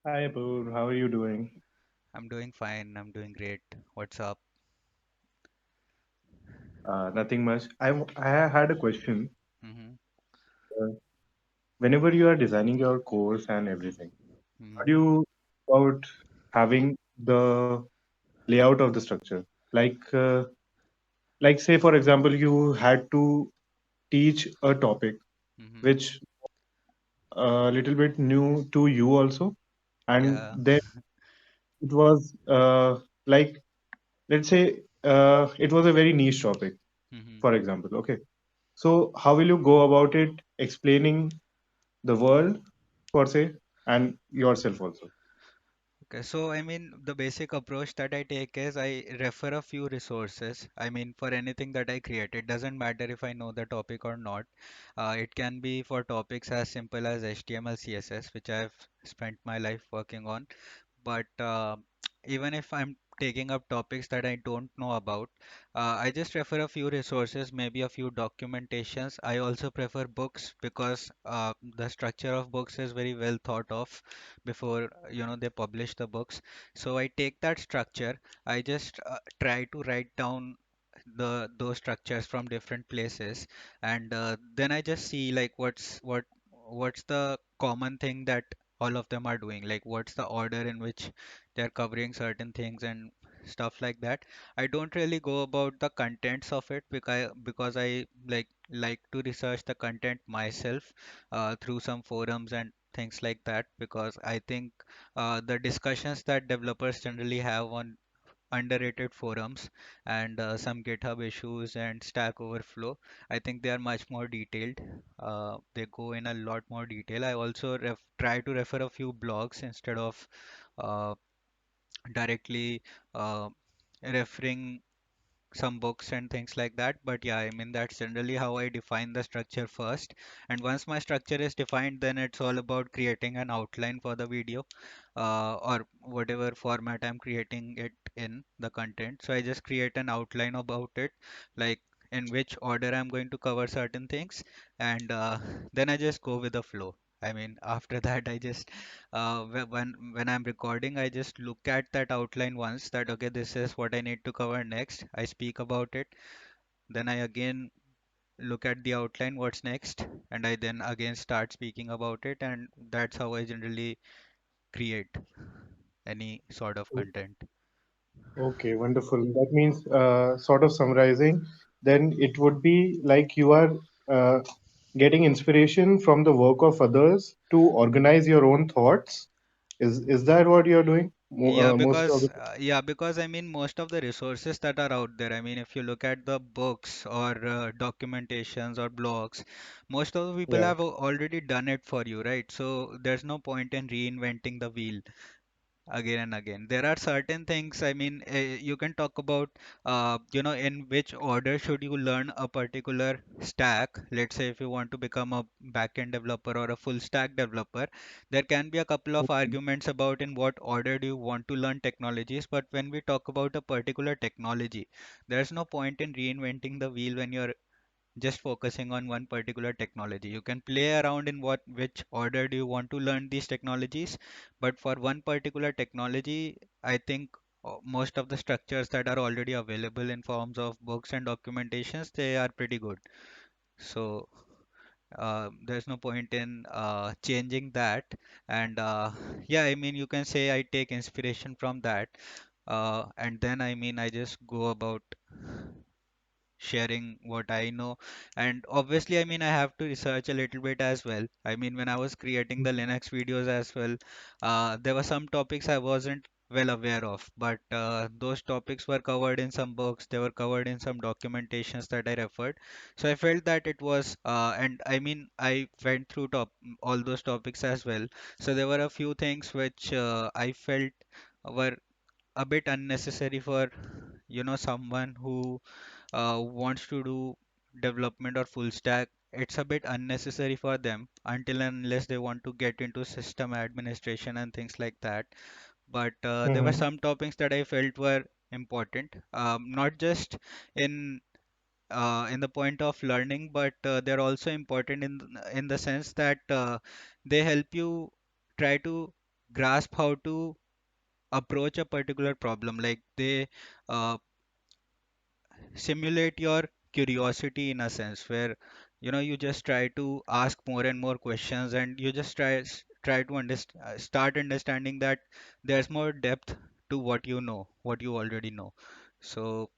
Hi, Apoorv. How are you doing? I'm doing fine. I'm doing great. What's up? Nothing much. I had a question. Mm-hmm. Uh, Whenever you are designing your course and everything, how Mm-hmm. do you go about having the layout of the structure? Like, uh, like say for example, you had to teach a topic Mm-hmm. which a little bit new to you also, and Yeah. then it was like let's say it was a very niche topic, Mm-hmm. for example. Okay, so how will you go about it explaining the world per se and yourself also? Okay, so the basic approach that I take is I refer a few resources. For anything that I create, it doesn't matter if I know the topic or not. It can be for topics as simple as HTML, CSS, which I've spent my life working on. But even if I'm taking up topics that I don't know about, I just refer a few resources, maybe a few documentations. I also prefer books because the structure of books is very well thought of before they publish the books. So I take that structure, I just try to write down the those structures from different places, and then I just see like what's the common thing that all of them are doing, like what's the order in which they're covering certain things and stuff like that. I don't really go about the contents of it because I like to research the content myself through some forums and things like that, because I think the discussions that developers generally have on underrated forums and some GitHub issues and Stack Overflow, I think they are much more detailed. They go in a lot more detail. I also try to refer a few blogs instead of uh, directly uh, referring some books and things like that. But yeah, that's generally how I define the structure first. And once my structure is defined, then it's all about creating an outline for the video, or whatever format I'm creating it in the content. So I just create an outline about it, like in which order I'm going to cover certain things, and then I just go with the flow. After that, I just when I'm recording, I just look at that outline once, that okay, this is what I need to cover next. I speak about it, then I again look at the outline, what's next, and I then again start speaking about it, and that's how I generally create any sort of O- content. Okay, wonderful. That means, sort of summarizing, then it would be like you are uh, getting inspiration from the work of others to organize your own thoughts. Is that what you're doing? Most of the Because most of the resources that are out there, if you look at the books or documentations or blogs, most of the people yeah. have already done it for you, right? So there's no point in reinventing the wheel again and again. There are certain things, you can talk about, in which order should you learn a particular stack. Let's say if you want to become a backend developer or a full stack developer, there can be a couple of Okay. arguments about in what order do you want to learn technologies. But when we talk about a particular technology, there's no point in reinventing the wheel when you're just focusing on one particular technology. You can play around in which order do you want to learn these technologies, but for one particular technology, I think most of the structures that are already available in forms of books and documentations, they are pretty good. So there's no point in changing that. And yeah, you can say I take inspiration from that, and then I just go about sharing what I know. And obviously, I have to research a little bit as well. When I was creating the Linux videos as well, there were some topics I wasn't well aware of, but those topics were covered in some books, they were covered in some documentations that I referred. So I felt that it was, and I went through all those topics as well. So there were a few things which I felt were a bit unnecessary for someone who wants to do development or full stack. It's a bit unnecessary for them until and unless they want to get into system administration and things like that. But there were Mm-hmm. some topics that I felt were important, not just in in the point of learning, but they're also important in the sense that they help you try to grasp how to approach a particular problem. Like they uh, simulate your curiosity in a sense where you just try to ask more and more questions, and you just try to start understanding that there's more depth to what you already know. So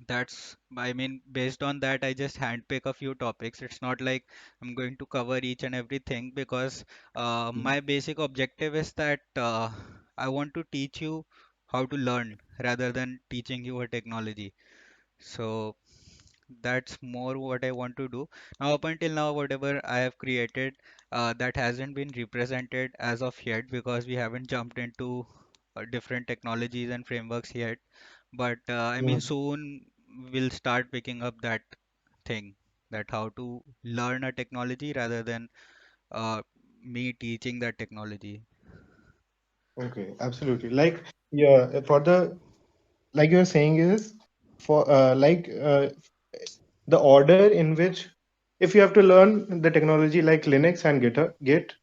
that's, I mean, based on that, I just handpick a few topics. It's not like I'm going to cover each and everything, because my basic objective is that I want to teach you how to learn rather than teaching you a technology. So that's more what I want to do. Now, up until now, whatever I have created, that hasn't been represented as of yet, because we haven't jumped into different technologies and frameworks yet. But I mean, Mm. soon we'll start picking up that thing, that how to learn a technology rather than uh, me teaching that technology. Okay, absolutely. Like, yeah, for the like you're saying is for the order in which if you have to learn the technology like Linux and Git,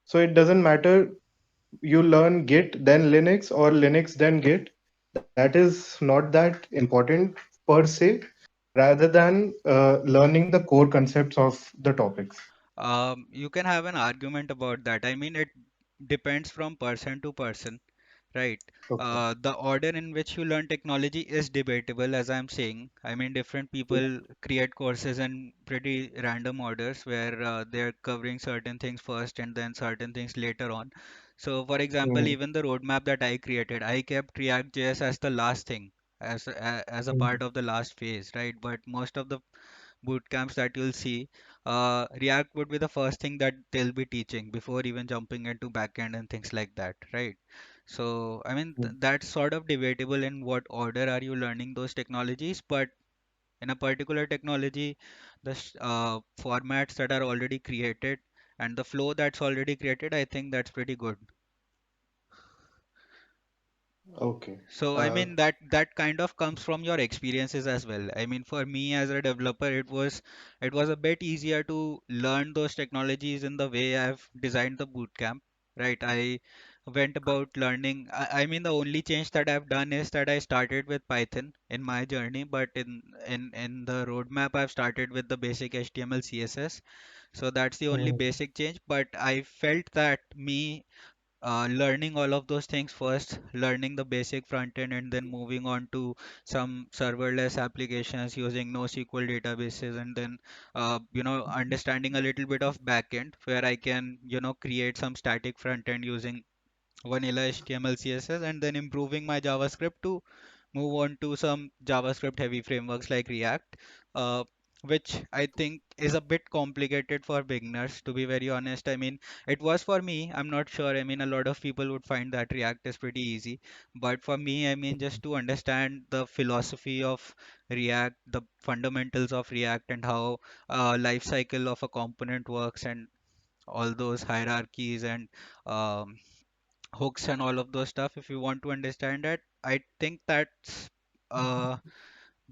so it doesn't matter you learn Git then Linux or Linux then Git. That is not that important per se, rather than learning the core concepts of the topics. You can have an argument about that. I mean, it depends from person to person. Right. Okay. The order in which you learn technology is debatable, as I'm saying. I mean, different people create courses in pretty random orders where they're covering certain things first and then certain things later on. So, for example, Mm, even the roadmap that I created, I kept ReactJS as the last thing, as a mm, part of the last phase, right? But most of the boot camps that you'll see, React would be the first thing that they'll be teaching before even jumping into backend and things like that, right? So, I mean, mm. that's sort of debatable in what order are you learning those technologies, but in a particular technology, the formats that are already created and the flow that's already created, I think that's pretty good. Okay. So I mean that kind of comes from your experiences as well. I mean for me as a developer, it was a bit easier to learn those technologies in the way I've designed the bootcamp, right? I went about learning. I mean the only change that I've done is that I started with Python in my journey, but in the roadmap I've started with the basic HTML CSS. So that's the only Mm, basic change. But I felt that me learning all of those things first, learning the basic front end, and then moving on to some serverless applications using NoSQL databases, and then understanding a little bit of back end where I can create some static front end using vanilla HTML, CSS, and then improving my JavaScript to move on to some JavaScript heavy frameworks like React, uh, which I think is a bit complicated for beginners, to be very honest. I mean, it was for me. I'm not sure. I mean, a lot of people would find that React is pretty easy. But for me, I mean, just to understand the philosophy of React, the fundamentals of React, and how life cycle of a component works, and all those hierarchies and um, hooks and all of those stuff, if you want to understand that, I think that's a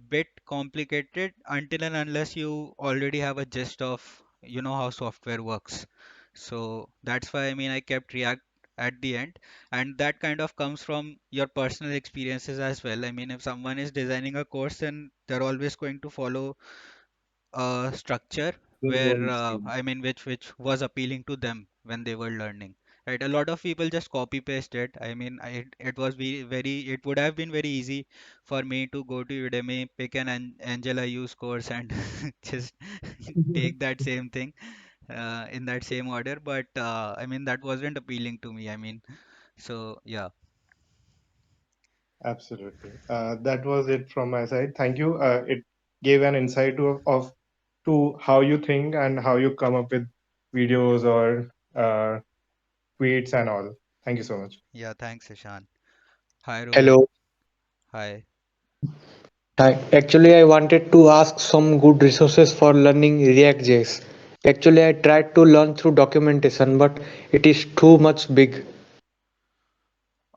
bit complicated until and unless you already have a gist of how software works. So that's why I mean I kept React at the end, and that kind of comes from your personal experiences as well. I mean, if someone is designing a course, then they're always going to follow structure there where was, I mean which was appealing to them when they were learning. Right, a lot of people just copy paste it. I mean, it was it would have been very easy for me to go to Udemy, pick an Angela use course, and just take that same thing in that same order. But I mean, that wasn't appealing to me. I mean, so yeah. absolutely. That was it from my side. Thank you. It gave an insight to how you think and how you come up with videos or tweets and all. Thank you so much. Yeah, thanks, Ishan. Hi, Rohit. Hello. Hi. Actually, I wanted to ask some good resources for learning ReactJS. Actually, I tried to learn through documentation, but it is too much big.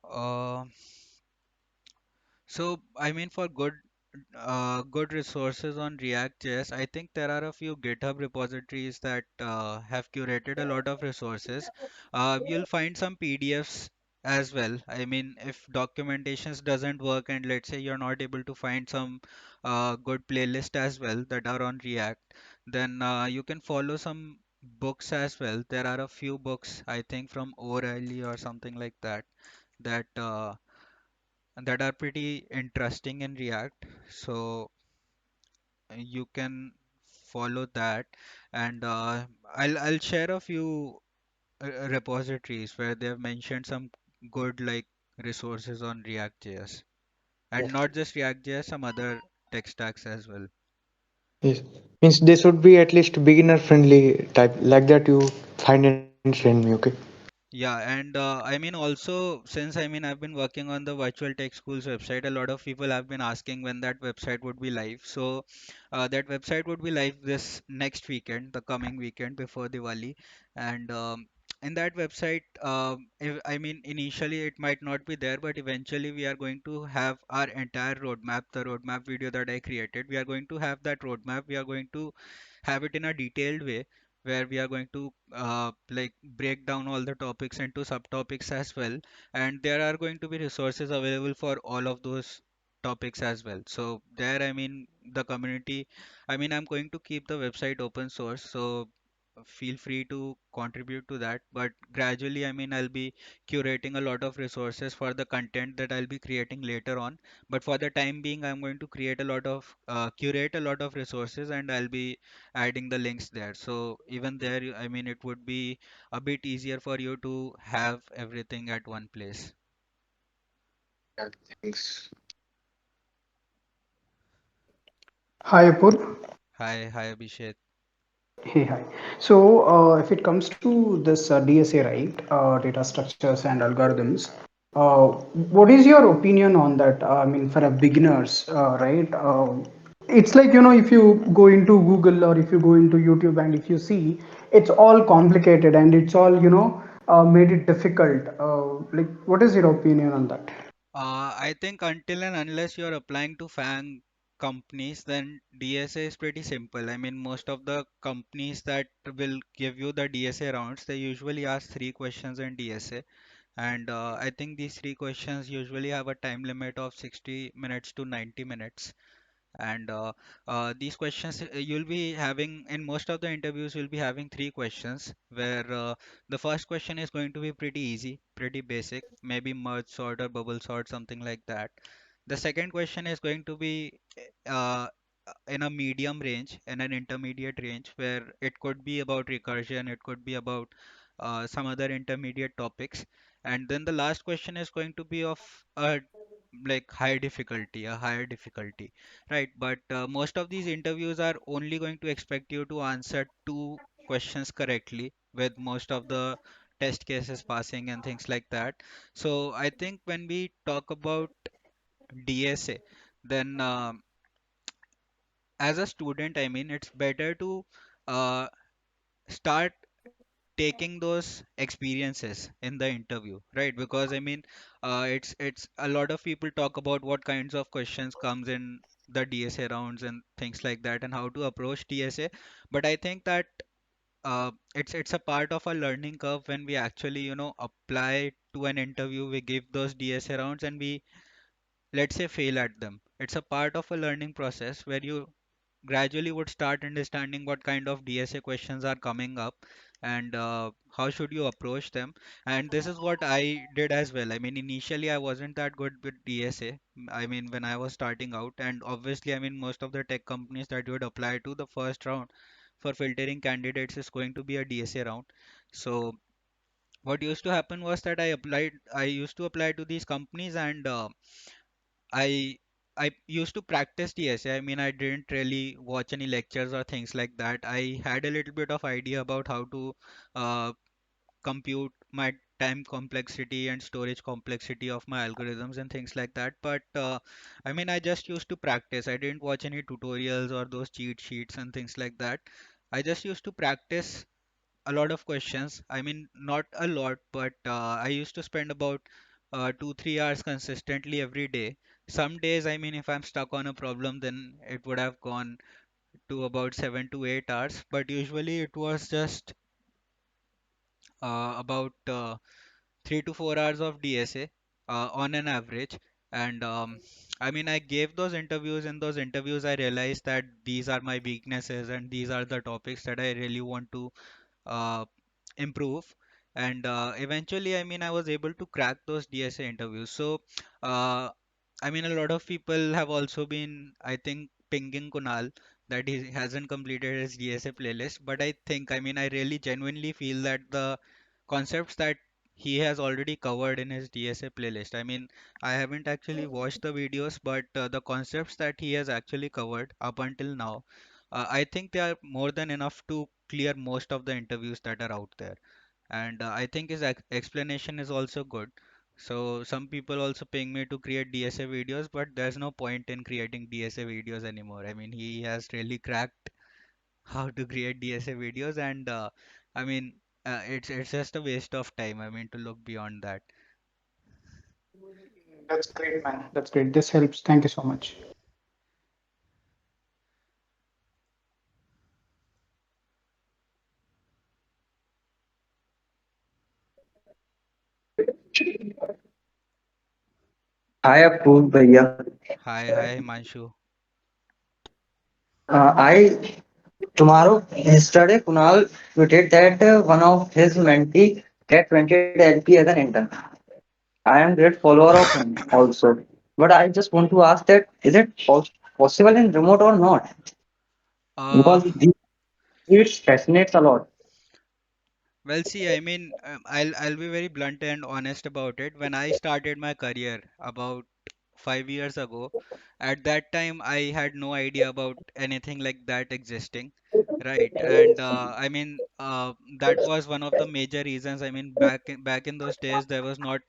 Uh, So, I mean, for good good resources on React.js, I think there are a few GitHub repositories that have curated a lot of resources. You'll find some PDFs as well. I mean, if documentations doesn't work and let's say you're not able to find some good playlist as well that are on React, then you can follow some books as well. There are a few books, I think, from O'Reilly or something like that that that are pretty interesting in React. So you can follow that, and I'll share a few repositories where they've mentioned some good like resources on React.js, and not just React.js, some other tech stacks as well. Yes, means they should be at least beginner friendly type like that you find and send me. Okay. Yeah, and I mean also since I mean I've been working on the Virtual Tech Schools website, a lot of people have been asking when that website would be live. So that website would be live this next weekend, the coming weekend before Diwali, and in that website, I mean initially it might not be there, but eventually we are going to have our entire roadmap, the roadmap video that I created. We are going to have that roadmap. We are going to have it in a detailed way where we are going to like break down all the topics into subtopics as well, and there are going to be resources available for all of those topics as well. So there, I mean, the community, I mean, I'm going to keep the website open source, so feel free to contribute to that. But gradually, I mean, I'll be curating a lot of resources for the content that I'll be creating later on. But for the time being, I'm going to create a lot of curate a lot of resources, and I'll be adding the links there. So even there, I mean, it would be a bit easier for you to have everything at one place. Yeah, thanks. Hi, Apoorv. Hi, hi, Abhishek. Hey, hi. So, if it comes to this DSA, right, data structures and algorithms, what is your opinion on that? I mean, for a beginners, right? It's like, if you go into Google or if you go into YouTube and if you see, it's all complicated and it's all, made it difficult. Like, what is your opinion on that? I think until and unless you're applying to FAANG companies, then DSA is pretty simple. I mean, most of the companies that will give you the DSA rounds, they usually ask three questions in DSA. And I think these three questions usually have a time limit of 60 minutes to 90 minutes. And these questions you'll be having in most of the interviews, you'll be having three questions where the first question is going to be pretty easy, pretty basic, maybe merge sort or bubble sort, something like that. The second question is going to be uh, in a medium range, in an intermediate range, where it could be about recursion, it could be about some other intermediate topics. And then the last question is going to be of a like high difficulty, a higher difficulty, right? But most of these interviews are only going to expect you to answer two questions correctly, with most of the test cases passing and things like that. So I think when we talk about DSA, then as a student, I mean, it's better to uh, start taking those experiences in the interview, right? Because I mean, it's a lot of people talk about what kinds of questions comes in the DSA rounds and things like that, and how to approach DSA. But I think that it's a part of a learning curve when we actually, apply to an interview. We give those DSA rounds and we, let's say, fail at them. It's a part of a learning process where you gradually would start understanding what kind of DSA questions are coming up, and how should you approach them. And this is what I did as well. I mean, initially I wasn't that good with DSA. I mean, when I was starting out, and obviously, I mean, most of the tech companies that you would apply to, the first round for filtering candidates is going to be a DSA round. So what used to happen was that I used to apply to these companies, and I I used to practice DSA. I mean, I didn't really watch any lectures or things like that. I had a little bit of idea about how to uh, compute my time complexity and storage complexity of my algorithms and things like that. But I mean, I just used to practice. I didn't watch any tutorials or those cheat sheets and things like that. I just used to practice a lot of questions. I mean, not a lot, but I used to spend about 2, 3 hours consistently every day, Some days, I mean, if I'm stuck on a problem, then it would have gone to about 7 to 8 hours. But usually it was just about 3 to 4 hours of DSA on an average. And I mean, I gave those interviews. In those interviews, I realized that these are my weaknesses and these are the topics that I really want to uh, improve. And eventually, I mean, I was able to crack those DSA interviews. So, uh, I mean, a lot of people have also been, I think, pinging Kunal that he hasn't completed his DSA playlist. But I think, I mean, I really genuinely feel that the concepts that he has already covered in his DSA playlist. I mean, I haven't actually watched the videos, but the concepts that he has actually covered up until now, I think they are more than enough to clear most of the interviews that are out there. And I think his explanation is also good. So some people also paying me to create DSA videos, but there's no point in creating DSA videos anymore. I mean, he has really cracked how to create DSA videos, and I mean, it's just a waste of time. I mean, to look beyond that. That's great, man. That's great. This helps. Thank you so much. I approve, भैया. Hi, Himanshu. I tomorrow yesterday Kunal tweeted that one of his mentee get 20 LP as an intern. I am great follower of him also, but I just want to ask that is it possible in remote or not? Uh, Because it fascinates a lot. well, see, I mean, I'll be very blunt and honest about it. When I started my career about 5 years ago, at that time I had no idea about anything like that existing, right? And I mean, that was one of the major reasons. I mean, back in those days, there was not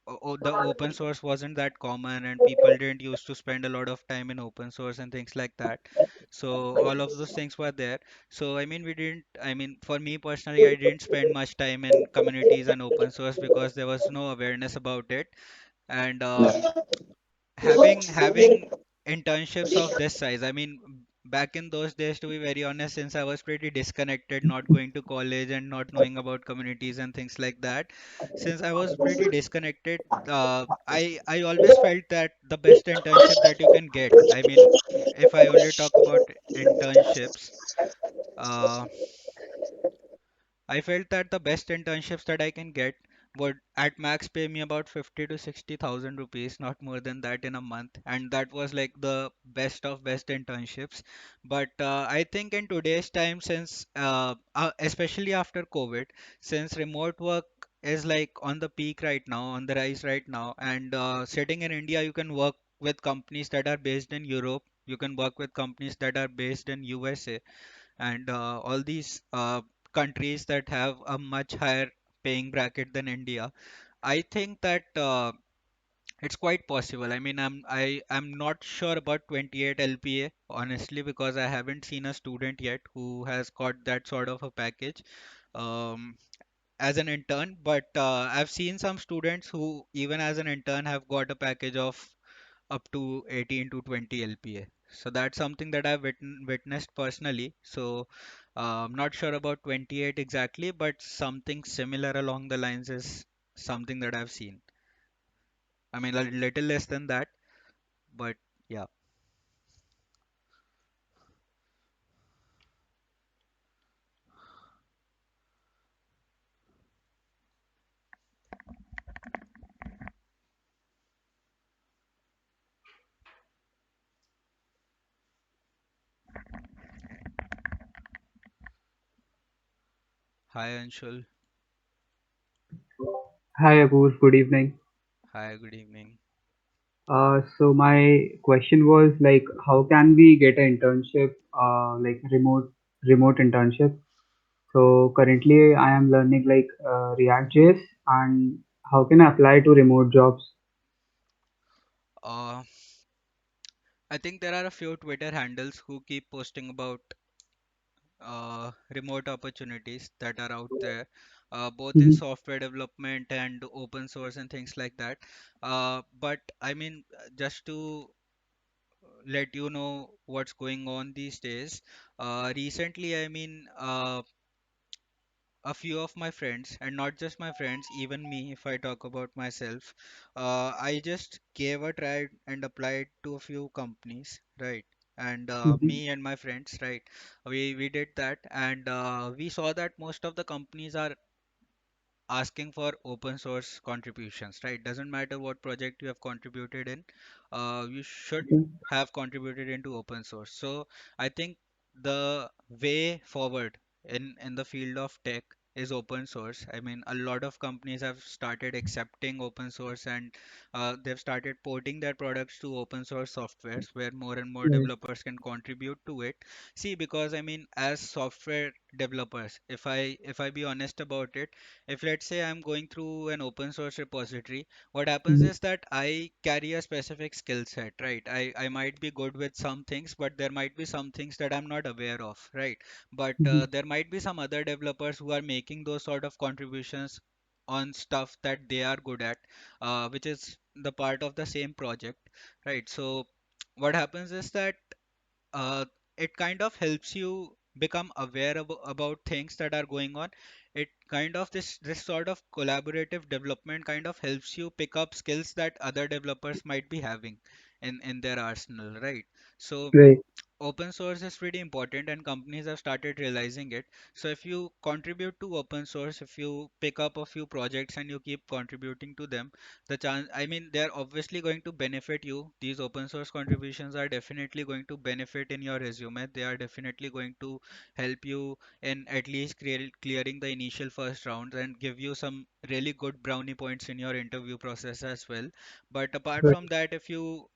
the open source wasn't that common, and people didn't used to spend a lot of time in open source and things like that. So all of those things were there. So I mean, we didn't. I mean, for me personally, I didn't spend much time in communities and open source because there was no awareness about it. And having internships of this size, I mean, back in those days, to be very honest, since I was pretty disconnected, not going to college and not knowing about communities and things like that, since I was pretty disconnected, I always felt that the best internship that you can get, I mean, if I only talk about internships, uh, I felt that the best internships that I can get would at max pay me about 50 to 60,000 rupees, not more than that in a month. And that was like the best of best internships. But I think in today's time, since especially after COVID, since remote work is like on the peak right now, on the rise right now, and sitting in India, you can work with companies that are based in Europe. You can work with companies that are based in USA and all these countries that have a much higher paying bracket than India. I think that it's quite possible. I mean, I'm not sure about 28 LPA honestly because I haven't seen a student yet who has got that sort of a package um, as an intern. But I've seen some students who even as an intern have got a package of up to 18 to 20 LPA. So that's something that I've witnessed personally. So I'm not sure about 28 exactly, but something similar along the lines is something that I've seen. I mean, a little less than that, but yeah. Hi, Anshul. Hi, Apoorv. Good evening. Hi, good evening. So my question was like, how can we get an internship, like remote internship? So currently, I am learning like ReactJS, and how can I apply to remote jobs? Uh, I think there are a few Twitter handles who keep posting about remote opportunities that are out there. both in Mhm. software development and open source and things like that. But I mean, just to let you know what's going on these days. Recently, I mean, a few of my friends, and not just my friends, even me, if I talk about myself, I just gave a try and applied to a few companies, right? And Mhm. me and my friends, right? We did that, and we saw that most of the companies are asking for open source contributions, right? Doesn't matter what project you have contributed in, you should Okay. have contributed into open source. So I think the way forward in the field of tech is open source. I mean, a lot of companies have started accepting open source, and they've started porting their products to open source softwares where more and more Right. developers can contribute to it. See, because I mean, as software developers, if I be honest about it, if let's say I'm going through an open source repository, what happens Mhm. is that I carry a specific skill set, right? I might be good with some things, but there might be some things that I'm not aware of, right? But Mhm. there might be some other developers who are making those sort of contributions on stuff that they are good at, which is the part of the same project, right? So what happens is that uh, it kind of helps you become aware about things that are going on. It kind of this sort of collaborative development kind of helps you pick up skills that other developers might be having in their arsenal, right? So Right. open source is pretty important and companies have started realizing it. So if you contribute to open source, if you pick up a few projects and you keep contributing to them, the chance, I mean, they're obviously going to benefit you. These open source contributions are definitely going to benefit in your resume. They are definitely going to help you in at least clearing the initial first round and give you some really good brownie points in your interview process as well. But apart Right. from that, if you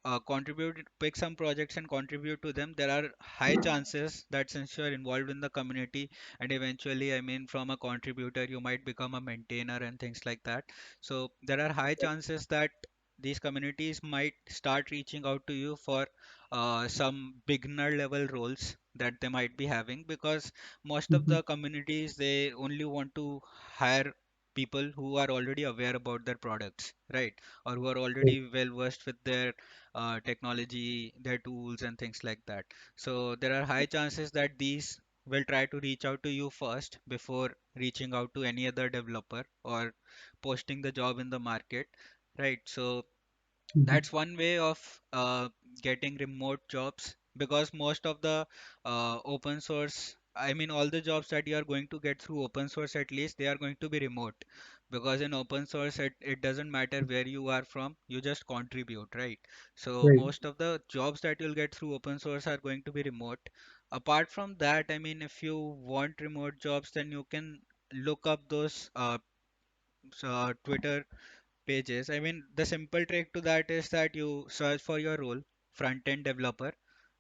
pick some projects and contribute to them, there are high chances that since you're involved in the community and eventually, I mean, from a contributor, you might become a maintainer and things like that. So there are high chances that these communities might start reaching out to you for some beginner level roles that they might be having, because most of Mhm. the communities, they only want to hire people who are already aware about their products, right? Or who are Right. already well versed with their technology, their tools, and things like that. So there are high chances that these will try to reach out to you first before reaching out to any other developer or posting the job in the market, right? So Mhm. that's one way of getting remote jobs, because most of the open source, I mean, all the jobs that you are going to get through open source, at least they are going to be remote, because in open source it doesn't matter where you are from, you just contribute, right? So Right. most of the jobs that you'll get through open source are going to be remote. Apart from that, I mean, if you want remote jobs, then you can look up those Twitter pages. I mean, the simple trick to that is that you search for your role, front-end developer,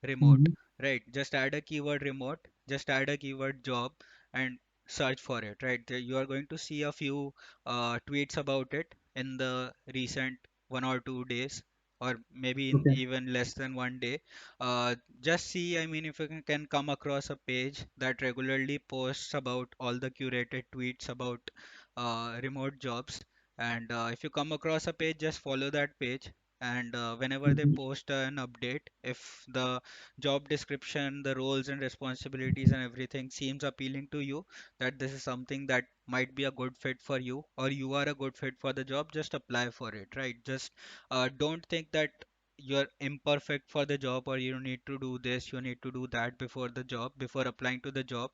remote, Mhm. right? Just add a keyword remote, just add a keyword job, and search for it, right? You are going to see a few tweets about it in the recent 1 or 2 days, or maybe in Okay. even less than 1 day. Just see, I mean, if you can come across a page that regularly posts about all the curated tweets about remote jobs, and if you come across a page, just follow that page. And whenever they Mhm. post an update, if the job description, the roles and responsibilities and everything seems appealing to you, that this is something that might be a good fit for you, or you are a good fit for the job, just apply for it, right? Just don't think that you're imperfect for the job, or you need to do this, you need to do that before the job, before applying to the job.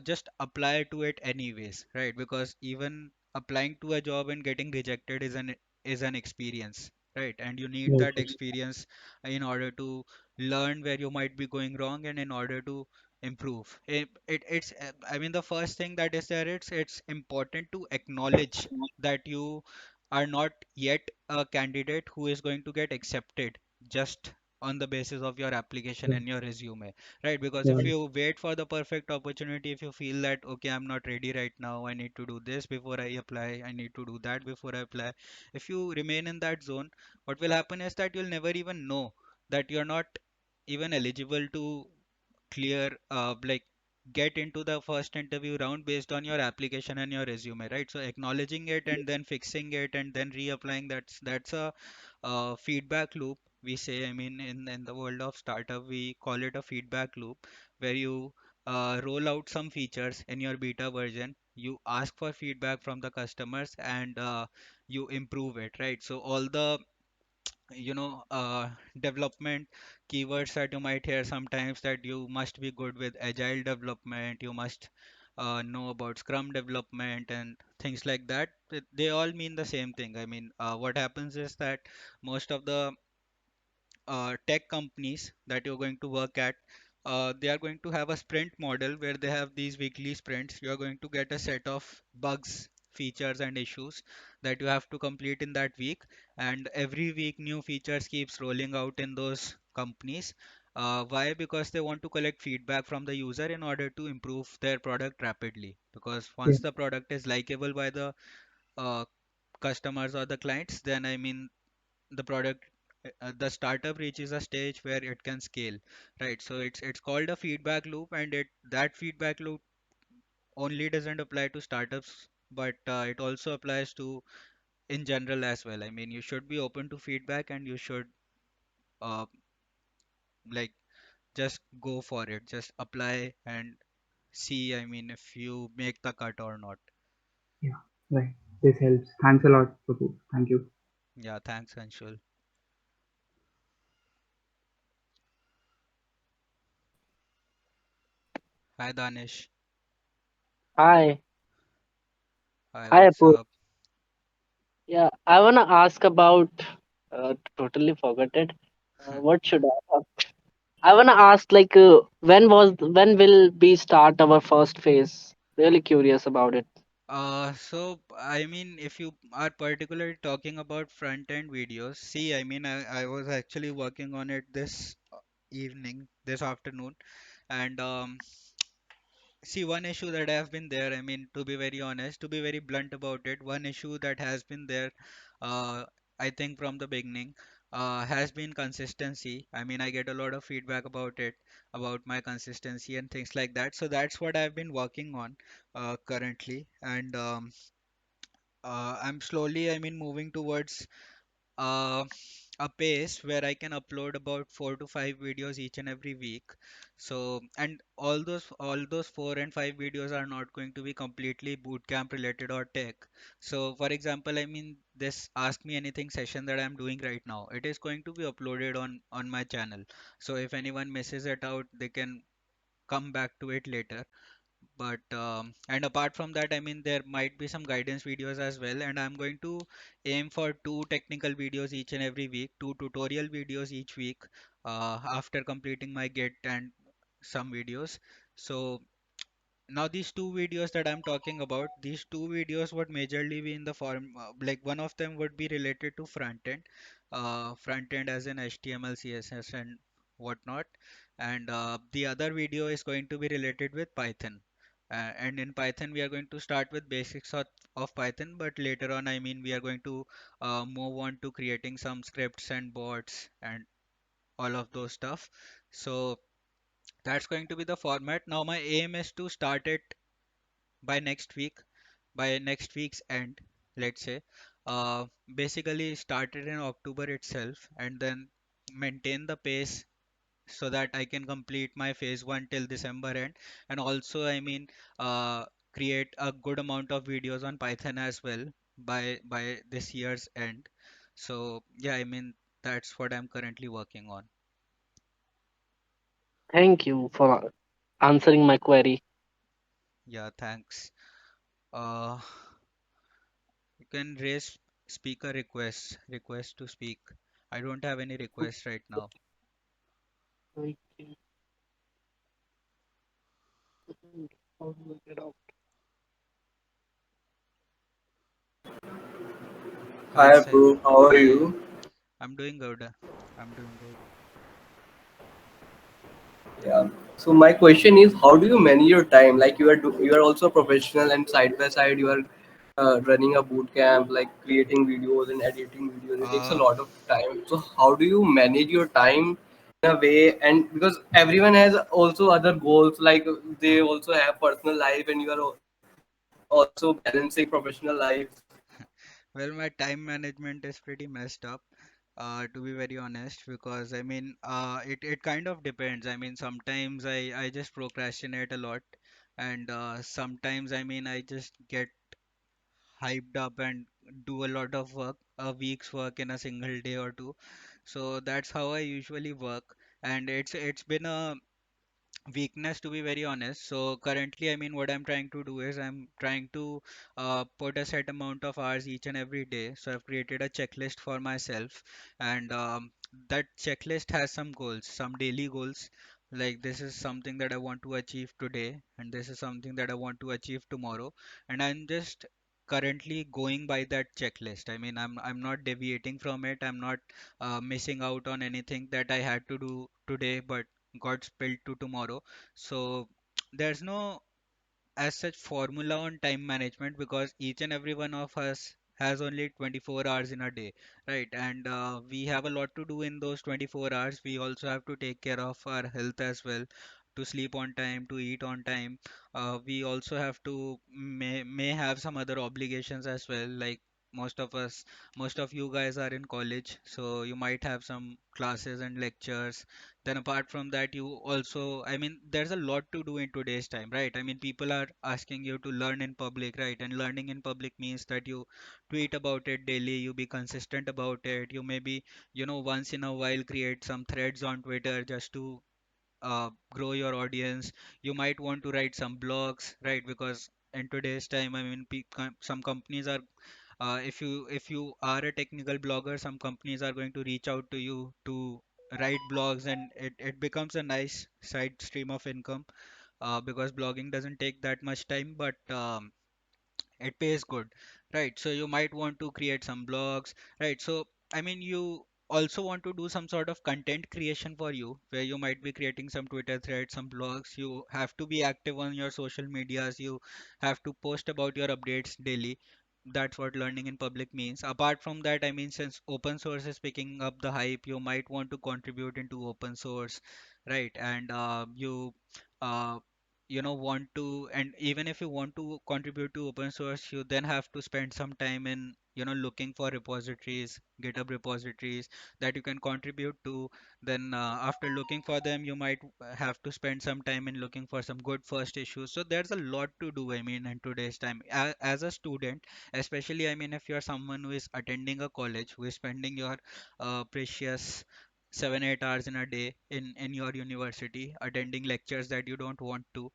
Just apply to it anyways, right? Because even applying to a job and getting rejected is an experience, right? And you need Right. that Right. experience in order to learn where you might be going wrong and in order to improve. I mean, the first thing that is there, it's important to acknowledge that you are not yet a candidate who is going to get accepted just on the basis of your application Right. and your resume, right? Because if Right. you wait for the perfect opportunity, if you feel that, okay, I'm not ready right now, I need to do this before I apply, I need to do that before I apply. If you remain in that zone, what will happen is that you'll never even know that you're not even eligible to clear, like, get into the first interview round based on your application and your resume, right? So acknowledging it and then fixing it and then reapplying, that's a feedback loop, we say. I mean, in the world of startup, we call it a feedback loop, where you roll out some features in your beta version, you ask for feedback from the customers, and you improve it, right? So all the development keywords that you might hear sometimes, that you must be good with agile development, you must know about scrum development and things like that, they all mean the same thing. I mean, what happens is that most of the tech companies that you're going to work at, they are going to have a sprint model where they have these weekly sprints. You are going to get a set of bugs, features, and issues that you have to complete in that week. And every week, new features keeps rolling out in those companies. Why? Because they want to collect feedback from the user in order to improve their product rapidly. Because Yeah, once the product is likable by the uh, customers or the clients, then I mean the product, the startup reaches a stage where it can scale, right? So it's called a feedback loop, and it that feedback loop only doesn't apply to startups, but it also applies to in general as well. I mean, you should be open to feedback, and you should uh, like just go for it, just apply and see, I mean, if you make the cut or not. yeah, right. This helps. Thanks a lot, Apoorv. Thank you. Yeah, thanks, Anshul. Hi, Danish. Hi, Hi, hi what's Apoorv. up? Yeah, I wanna ask about. Totally forgot it. What should I? I wanna ask like when will we start our first phase? Really curious about it. So I mean, if you are particularly talking about front end videos, see, I mean, I was actually working on it this evening, this afternoon, and see, one issue that I have been there, I mean, to be very honest, to be very blunt about it, one issue that has been there, uh, I think from the beginning, has been consistency. I mean, I get a lot of feedback about it, about my consistency and things like that. So that's what I've been working on currently, and I'm slowly, I mean, moving towards uh, a pace where I can upload about 4 to 5 videos each and every week. So, and all those 4 and 5 videos are not going to be completely bootcamp related or tech. So, for example, I mean, this Ask Me Anything session that I'm doing right now, it is going to be uploaded on my channel. So, if anyone misses it out, they can come back to it later. But and apart from that, I mean, there might be some guidance videos as well, and I'm going to aim for 2 technical videos each and every week, 2 tutorial videos each week, after completing my git and some videos. So now these 2 videos that I'm talking about, these 2 videos would majorly be in the form, like one of them would be related to front end as in HTML, CSS and whatnot, and the other video is going to be related with Python. And in Python, we are going to start with basics of Python, but later on, I mean, we are going to move on to creating some scripts and bots and all of those stuff. So that's going to be the format. Now, my aim is to start it by next week, by next week's end, let's say. uh, Basically started in October itself, and then maintain the pace so that I can complete my phase 1 till December end. And also, I mean, create a good amount of videos on Python as well by this year's end. So yeah, I mean, that's what I'm currently working on. Thank you for answering my query. Yeah, thanks. uh you can raise speaker request to speak. I don't have any requests right now. Hi, Yes, Apoorv. How are hi, you? I'm doing good. I'm doing good. Yeah. So my question is, how do you manage your time? Like you are also a professional, and side by side you are running a boot camp, like creating videos and editing videos. It takes a uh lot of time. So how do you manage your time a way, and because everyone has also other goals, like they also have personal life, and you are also balancing professional life. Well, my time management is pretty messed up, to be very honest, because I mean, it kind of depends. I mean, sometimes I just procrastinate a lot, and sometimes I mean, I just get hyped up and do a lot of work, a week's work in a single day or two. So that's how I usually work, and it's been a weakness, to be very honest. So currently, I mean, what I'm trying to do is I'm trying to put a set amount of hours each and every day. So I've created a checklist for myself, and that checklist has some goals, some daily goals. Like this is something that I want to achieve today, and this is something that I want to achieve tomorrow, and I'm just currently going by that checklist. I mean, I'm not deviating from it. I'm not missing out on anything that I had to do today, but got spilled to tomorrow. So there's no as such formula on time management, because each and every one of us has only 24 hours in a day, right? And we have a lot to do in those 24 hours. We also have to take care of our health as well, to sleep on time, to eat on time. We also have to may have some other obligations as well, like most of us, most of you guys are in college, so you might have some classes and lectures. Then apart from that, you also, I mean, there's a lot to do in today's time, right? I mean, people are asking you to learn in public, right? And learning in public means that you tweet about it daily, you be consistent about it, you maybe, once in a while create some threads on Twitter just to grow your audience. You might want to write some blogs, right? Because in today's time, I mean, some companies are, if you are a technical blogger, some companies are going to reach out to you to write blogs, and it becomes a nice side stream of income, because blogging doesn't take that much time, but it pays good, right? So you might want to create some blogs, right? So I mean, you also want to do some sort of content creation for you, where you might be creating some Twitter threads, some blogs. You have to be active on your social medias, you have to post about your updates daily. That's what learning in public means. Apart from that, I mean, since open source is picking up the hype, you might want to contribute into open source, right? And uh, want to, and even if you want to contribute to open source, you then have to spend some time in looking for repositories, GitHub repositories that you can contribute to. Then after looking for them, you might have to spend some time in looking for some good first issues. So there's a lot to do, I mean, in today's time, as a student especially. I mean, if you're someone who is attending a college, who is spending your precious 7 8 hours in a day in your university attending lectures that you don't want to,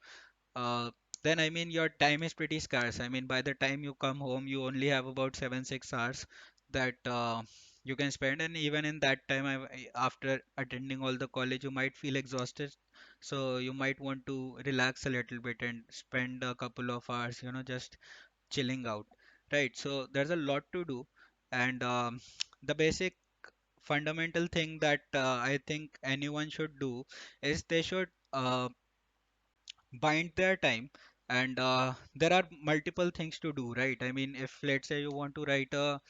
uh, then I mean, your time is pretty scarce. I mean, by the time you come home, you only have about 7 6 hours that you can spend, and even in that time, after attending all the college, you might feel exhausted. So you might want to relax a little bit and spend a couple of hours, just chilling out, right? So there's a lot to do, and the basic fundamental thing that I think anyone should do is they should bind their time. And there are multiple things to do, right? I mean, if let's say you want to write a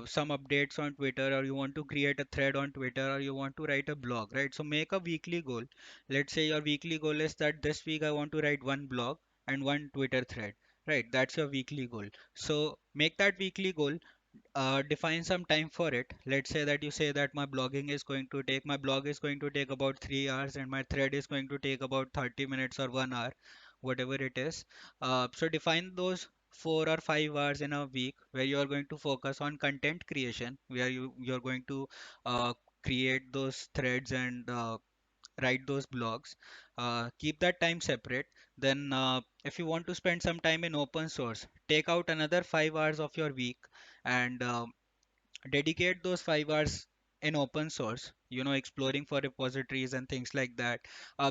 some updates on Twitter, or you want to create a thread on Twitter, or you want to write a blog, right? So make a weekly goal. Let's say your weekly goal is that this week I want to write one blog and one Twitter thread, right? That's your weekly goal. So make that weekly goal, define some time for it. Let's say that you say that my blog is going to take about 3 hours, and my thread is going to take about 30 minutes or 1 hour, whatever it is. So define those 4 or 5 hours in a week where you are going to focus on content creation, where you're going to uh, create those threads and write those blogs. Keep that time separate. Then if you want to spend some time in open source, take out another 5 hours of your week, and dedicate those 5 hours in open source, exploring for repositories and things like that.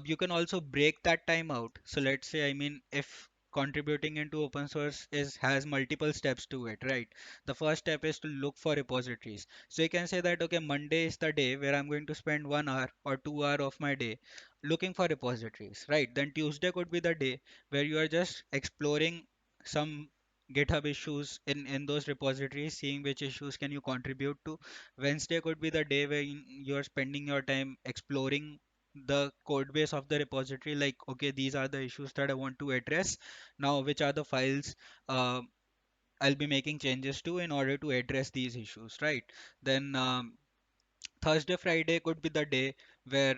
You can also break that time out. So let's say, I mean, if contributing into open source is has multiple steps to it, right? The first step is to look for repositories. So you can say that, okay, Monday is the day where I'm going to spend 1 hour or 2 hour of my day looking for repositories, right? Then Tuesday could be the day where you are just exploring some GitHub issues in those repositories, seeing which issues can you contribute to. Wednesday could be the day where you're spending your time exploring the code base of the repository, like, okay, these are the issues that I want to address. Now, which are the files uh, I'll be making changes to in order to address these issues, right? Then Thursday, Friday could be the day where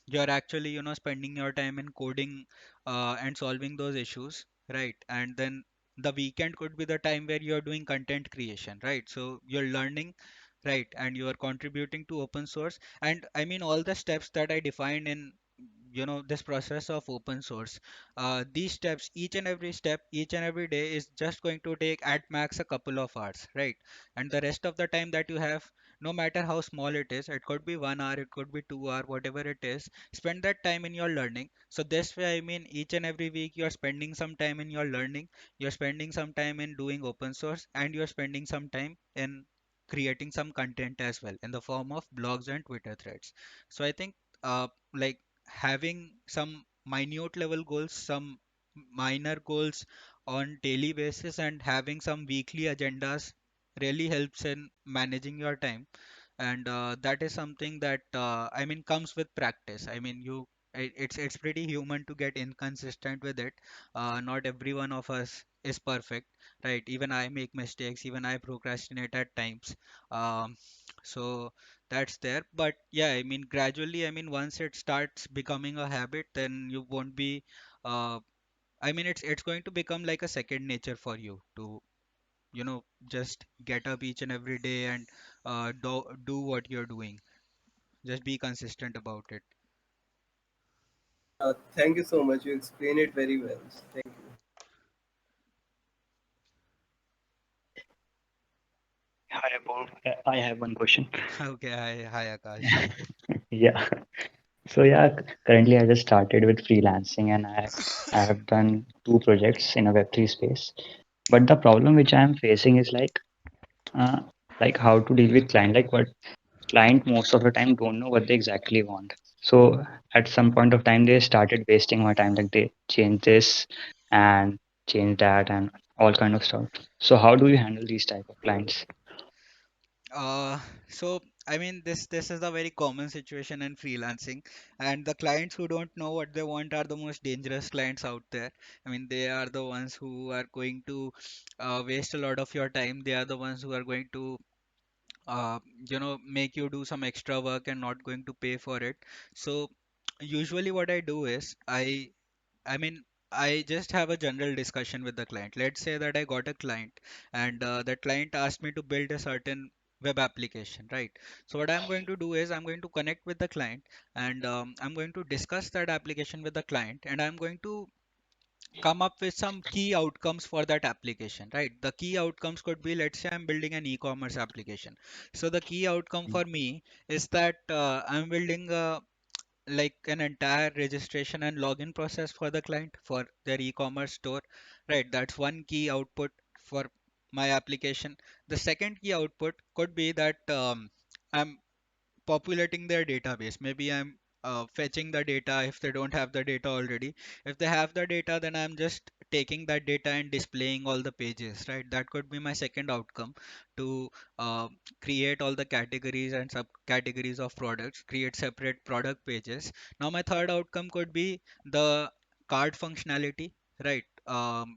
you're actually, spending your time in coding and solving those issues, right? And then the weekend could be the time where you're doing content creation, right? So you're learning, right? And you are contributing to open source. And I mean, all the steps that I defined in, this process of open source, these steps, each and every step, each and every day is just going to take at max a couple of hours, right? And the rest of the time that you have, no matter how small it is, it could be 1 hour, it could be 2 hour, whatever it is, spend that time in your learning. So this way, I mean, each and every week you're spending some time in your learning, you're spending some time in doing open source, and you're spending some time in creating some content as well in the form of blogs and Twitter threads. So I think like having some minute level goals, some minor goals on daily basis, and having some weekly agendas really helps in managing your time. And that is something that I mean comes with practice. I mean, it's pretty human to get inconsistent with it. Not every one of us is perfect, right? Even I make mistakes, even I procrastinate at times. um, so that's there. But yeah, I mean, gradually, I mean, once it starts becoming a habit, then you won't be uh, I mean, it's going to become like a second nature for you to, just get up each and every day and do what you're doing. Just be consistent about it. Thank you so much. You explained it very well. Thank you. Hi, Apoorv. I have one question. Okay, hi Akash. Yeah. So yeah, currently I just started with freelancing and I have done two projects in a Web3 space. But the problem which I am facing is uh, like how to deal with client. Like what client most of the time don't know what they exactly want. So at some point of time they started wasting my time. Like they change this and change that and all kind of stuff. So how do you handle these type of clients? Uh, so I mean, this is a very common situation in freelancing, and the clients who don't know what they want are the most dangerous clients out there. I mean, they are the ones who are going to waste a lot of your time. They are the ones who are going to uh, make you do some extra work and not going to pay for it. So usually what I do is I mean, I just have a general discussion with the client. Let's say that I got a client, and that client asked me to build a certain web application, right? So what I'm going to do is I'm going to connect with the client, and I'm going to discuss that application with the client, and I'm going to come up with some key outcomes for that application, right? The key outcomes could be, let's say I'm building an e-commerce application. So the key outcome for me is that I'm building like an entire registration and login process for the client for their e-commerce store, right? That's one key output for my application. The second key output could be that I'm populating their database. Maybe I'm fetching the data if they don't have the data already. If they have the data, then I'm just taking that data and displaying all the pages, right? That could be my second outcome, to uh, create all the categories and subcategories of products, create separate product pages. Now, my third outcome could be the cart functionality, right?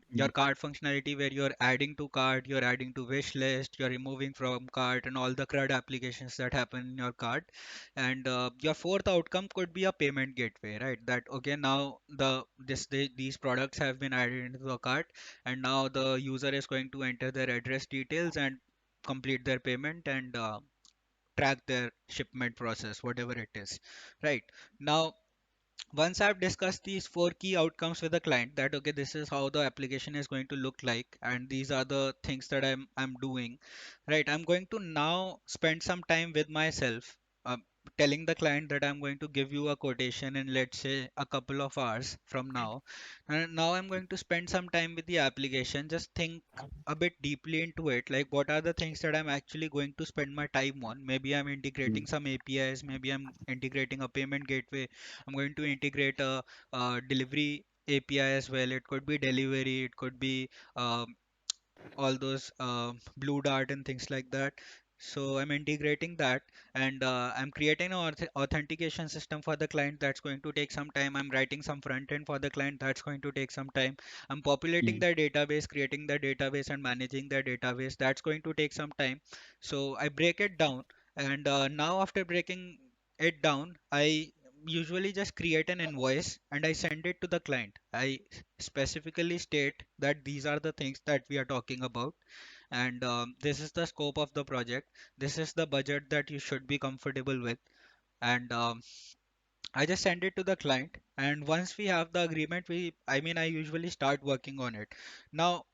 Your cart functionality where you're adding to cart, you're adding to wish list, you're removing from cart, and all the CRUD applications that happen in your cart. And your fourth outcome could be a payment gateway, right? That okay, now these products have been added into the cart, and now the user is going to enter their address details and complete their payment and track their shipment process, whatever it is, right? Now, once I've discussed these four key outcomes with the client, that okay, this is how the application is going to look like, and these are the things that I'm doing, right? I'm going to now spend some time with myself, telling the client that I'm going to give you a quotation in, let's say, a couple of hours from now. And now I'm going to spend some time with the application, just think a bit deeply into it, like what are the things that I'm actually going to spend my time on. Maybe I'm integrating some APIs, maybe I'm integrating a payment gateway, I'm going to integrate a delivery API as well. It could be delivery, it could be um, all those blue dart and things like that. So I'm integrating that, and I'm creating an authentication system for the client that's going to take some time. I'm writing some front end for the client that's going to take some time. I'm populating Mm. their database, creating the database, and managing their database. That's going to take some time. So I break it down, and now after breaking it down, I usually just create an invoice and I send it to the client. I specifically state that these are the things that we are talking about, and this is the scope of the project. This is the budget that you should be comfortable with, and I just send it to the client. And once we have the agreement, I usually start working on it. Now,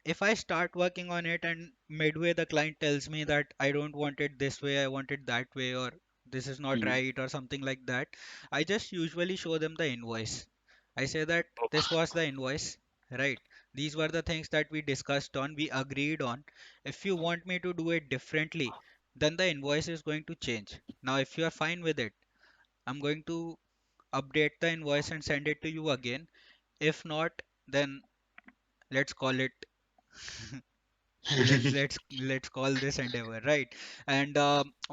if I start working on it and midway the client tells me that I don't want it this way, I want it that way, or this is not Mm. right, or something like that, I just usually show them the invoice. I say that Oh. this was the invoice, right? These were the things that we discussed on, we agreed on. If you want me to do it differently, then the invoice is going to change. Now, if you are fine with it, I'm going to update the invoice and send it to you again. If not, then let's call it let's call this endeavor, right? And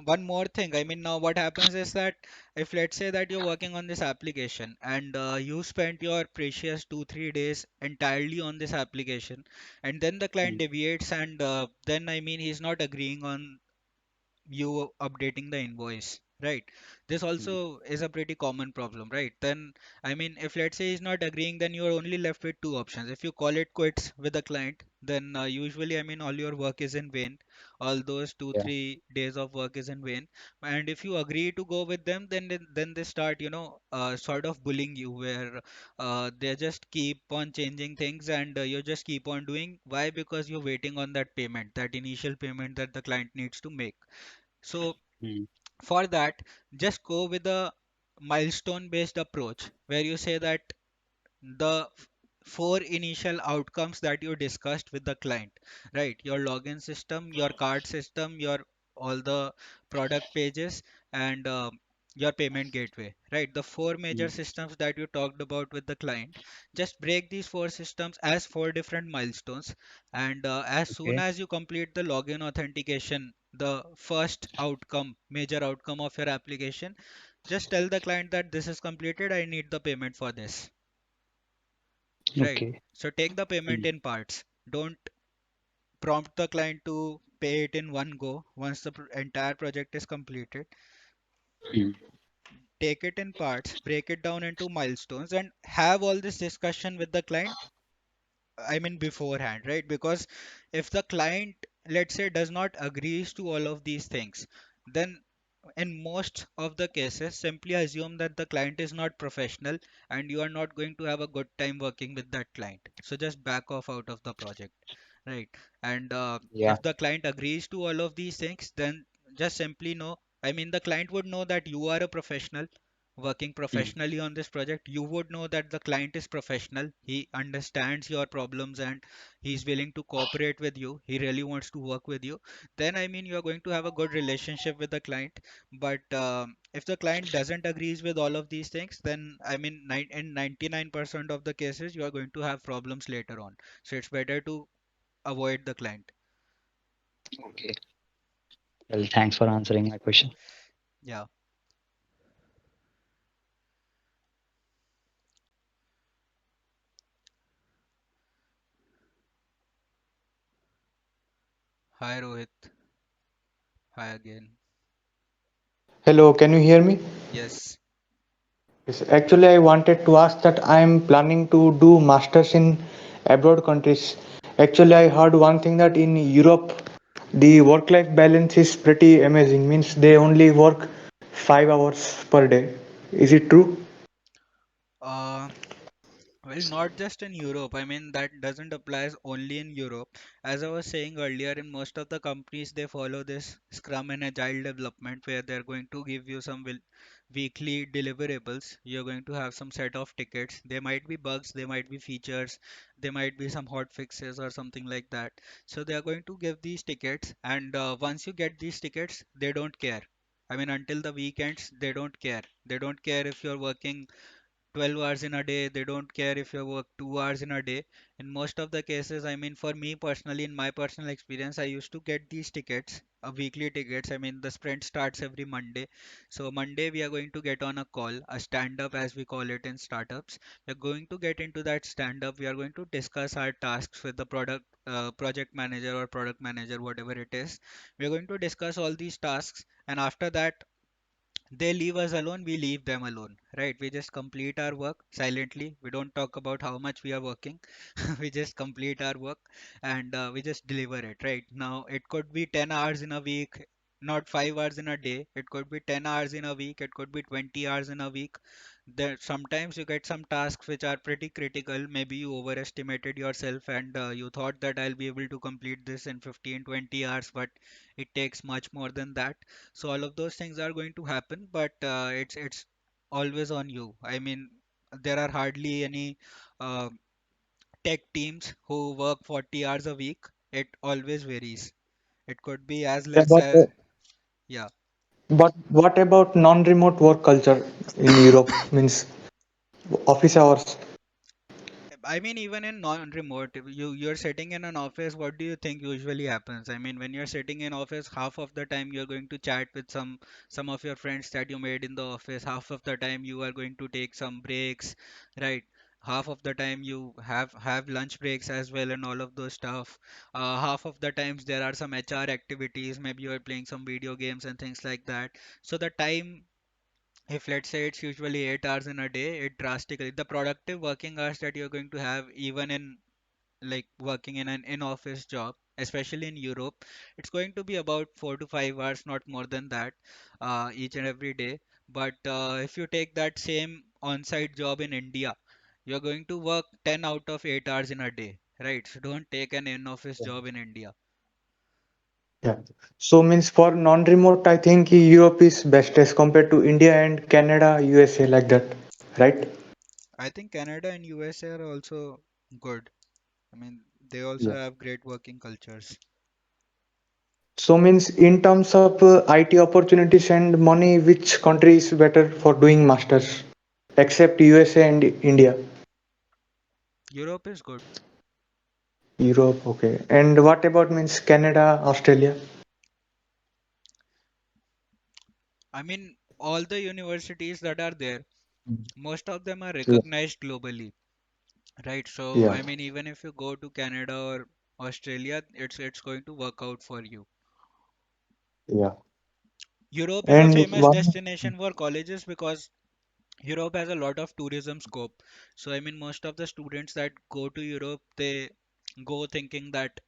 one more thing, I mean, now what happens is that if let's say that you're working on this application and you spent your precious 2 3 days entirely on this application, and then the client Mm. deviates, and then I mean he's not agreeing on you updating the invoice, right? This Mm. also is a pretty common problem, right? Then I mean, if let's say he's not agreeing, then you're only left with two options. If you call it quits with the client, then usually I mean all your work is in vain. All those two Yeah. 3 days of work is in vain. And if you agree to go with them, then they start, sort of bullying you, where they just keep on changing things, and you just keep on doing. Why? Because you're waiting on that payment, that initial payment that the client needs to make. So Mm. for that, just go with a milestone based approach where you say that the four initial outcomes that you discussed with the client, right? Your login system, your card system, your all the product pages, and your payment gateway, right? The four major Mm. systems that you talked about with the client, just break these four systems as four different milestones. And as soon Okay. as you complete the login authentication, the first outcome, major outcome of your application, just tell the client that this is completed, I need the payment for this. Right. Okay. So take the payment Mm. in parts. Don't prompt the client to pay it in one go once the entire project is completed. Mm. Take it in parts, break it down into milestones, and have all this discussion with the client, I mean, beforehand, right? Because if the client, let's say, does not agrees to all of these things, then in most of the cases, simply assume that the client is not professional and you are not going to have a good time working with that client. So just back off out of the project, right? And Yeah. if the client agrees to all of these things, then just simply know, I mean, the client would know that you are a professional working Mm. professionally on this project. You would know that the client is professional. He understands your problems and he's willing to cooperate with you. He really wants to work with you. Then, I mean, you're going to have a good relationship with the client. But if the client doesn't agrees with all of these things, then I mean, in 99% of the cases, you are going to have problems later on. So it's better to avoid the client. Okay. Well, thanks for answering my question. Yeah. Hi, Rohit. Hi again. Hello, can you hear me? Yes. Yes, actually, I wanted to ask that I am planning to do masters in abroad countries. Actually, I heard one thing that in Europe, the work-life balance is pretty amazing. Means they only work 5 hours per day. Is it true? Uh, Well, not just in Europe. I mean, that doesn't apply only in Europe. As I was saying earlier, in most of the companies, they follow this Scrum and Agile development where they're going to give you some weekly deliverables. You're going to have some set of tickets. There might be bugs, there might be features, there might be some hot fixes or something like that. So they are going to give these tickets, and once you get these tickets, they don't care. I mean, until the weekends, they don't care. They don't care if you're working 12 hours in a day. They don't care if you work 2 hours in a day. In most of the cases, I mean, for me personally, in my personal experience, I used to get these tickets, weekly tickets. I mean, the sprint starts every Monday. So Monday we are going to get on a call, a stand up as we call it in startups. We're going to get into that stand up. We are going to discuss our tasks with the project manager or product manager, whatever it is. We are going to discuss all these tasks, and after that they leave us alone, we leave them alone, right? We just complete our work silently. We don't talk about how much we are working. We just complete our work, and we just deliver it, right? Now it could be 10 hours in a week, not 5 hours in a day. It could be 10 hours in a week, it could be 20 hours in a week. There sometimes you get some tasks which are pretty critical. Maybe you overestimated yourself, and you thought that I'll be able to complete this in 15 20 hours, but it takes much more than that. So all of those things are going to happen, but it's always on you. I mean, there are hardly any uh, tech teams who work 40 hours a week. It always varies. It could be as Yeah, less as, yeah. but what about non-remote work culture in Europe? Means office hours. I mean, even in non-remote, if you're sitting in an office, what do you think usually happens? I mean, when you're sitting in office, half of the time you're going to chat with some of your friends that you made in the office. Half of the time you are going to take some breaks, right? Half of the time you have lunch breaks as well and all of those stuff. Half of the times there are some HR activities. Maybe you are playing some video games and things like that. So the time, if let's say it's usually 8 hours in a day, it drastically, the productive working hours that you're going to have even in like working in an in-office job, especially in Europe, it's going to be about 4 to 5 hours, not more than that, each and every day. But if you take that same on-site job in India, you're going to work 10 out of 8 hours in a day, right? So don't take an in-office job in India. Yeah. So means for non-remote, I think Europe is best as compared to India and Canada, USA like that, right? I think Canada and USA are also good. I mean, they also Yeah. have great working cultures. So means in terms of IT opportunities and money, which country is better for doing masters, except USA and India? Europe is good. Europe, okay. And what about means Canada, Australia? I mean, all the universities that are there, most of them are Yeah. recognized globally, right? So, Yeah. I mean, even if you go to Canada or Australia, it's going to work out for you. Yeah. Europe is a And famous one. destination for colleges because Europe has a lot of tourism scope. So, I mean, most of the students that go to Europe, they go thinking that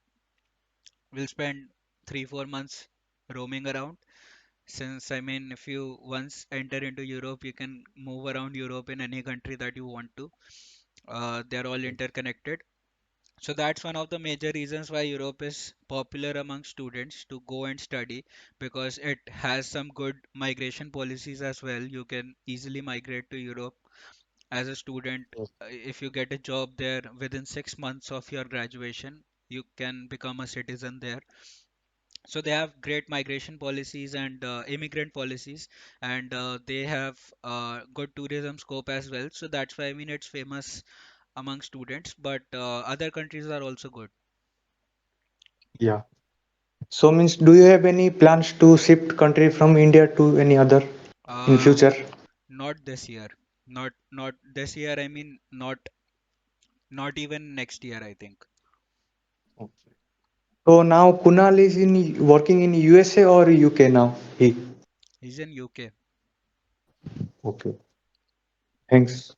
we'll spend 3 4 months roaming around. Since, I mean, if you once enter into Europe, you can move around Europe in any country that you want to. They're all interconnected. So that's one of the major reasons why Europe is popular among students to go and study, because it has some good migration policies as well. You can easily migrate to Europe as a student. If you get a job there within 6 months of your graduation, you can become a citizen there. So they have great migration policies and immigrant policies, and they have good tourism scope as well. So that's why, I mean, it's famous among students, but other countries are also good. Yeah. So means do you have any plans to shift country from India to any other in Uh, future? Not this year. Not this year. I mean, not even next year, I think. So now Kunal is in working in USA or UK now? He. He's in UK. Okay. Thanks.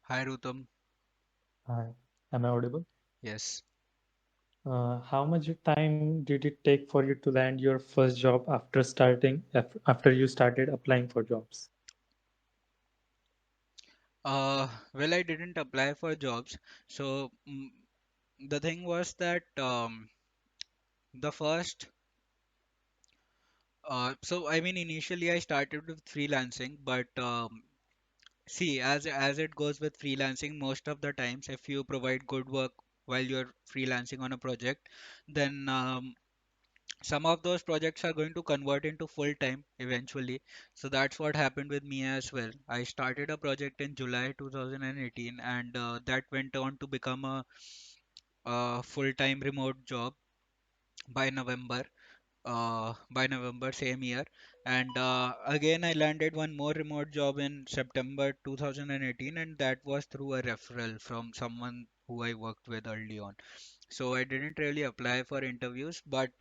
Hi, Rutam. Hi, am I audible? Yes. How much time did it take for you to land your first job after after you started applying for jobs? Well, I didn't apply for jobs. So the thing was that the first so I mean, initially I started with freelancing, but see, as it goes with freelancing, most of the times, if you provide good work while you're freelancing on a project, then some of those projects are going to convert into full time eventually. So that's what happened with me as well. I started a project in July 2018, and that went on to become a full time remote job by November. By November same year, and again I landed one more remote job in September 2018, and that was through a referral from someone who I worked with early on. So I didn't really apply for interviews, but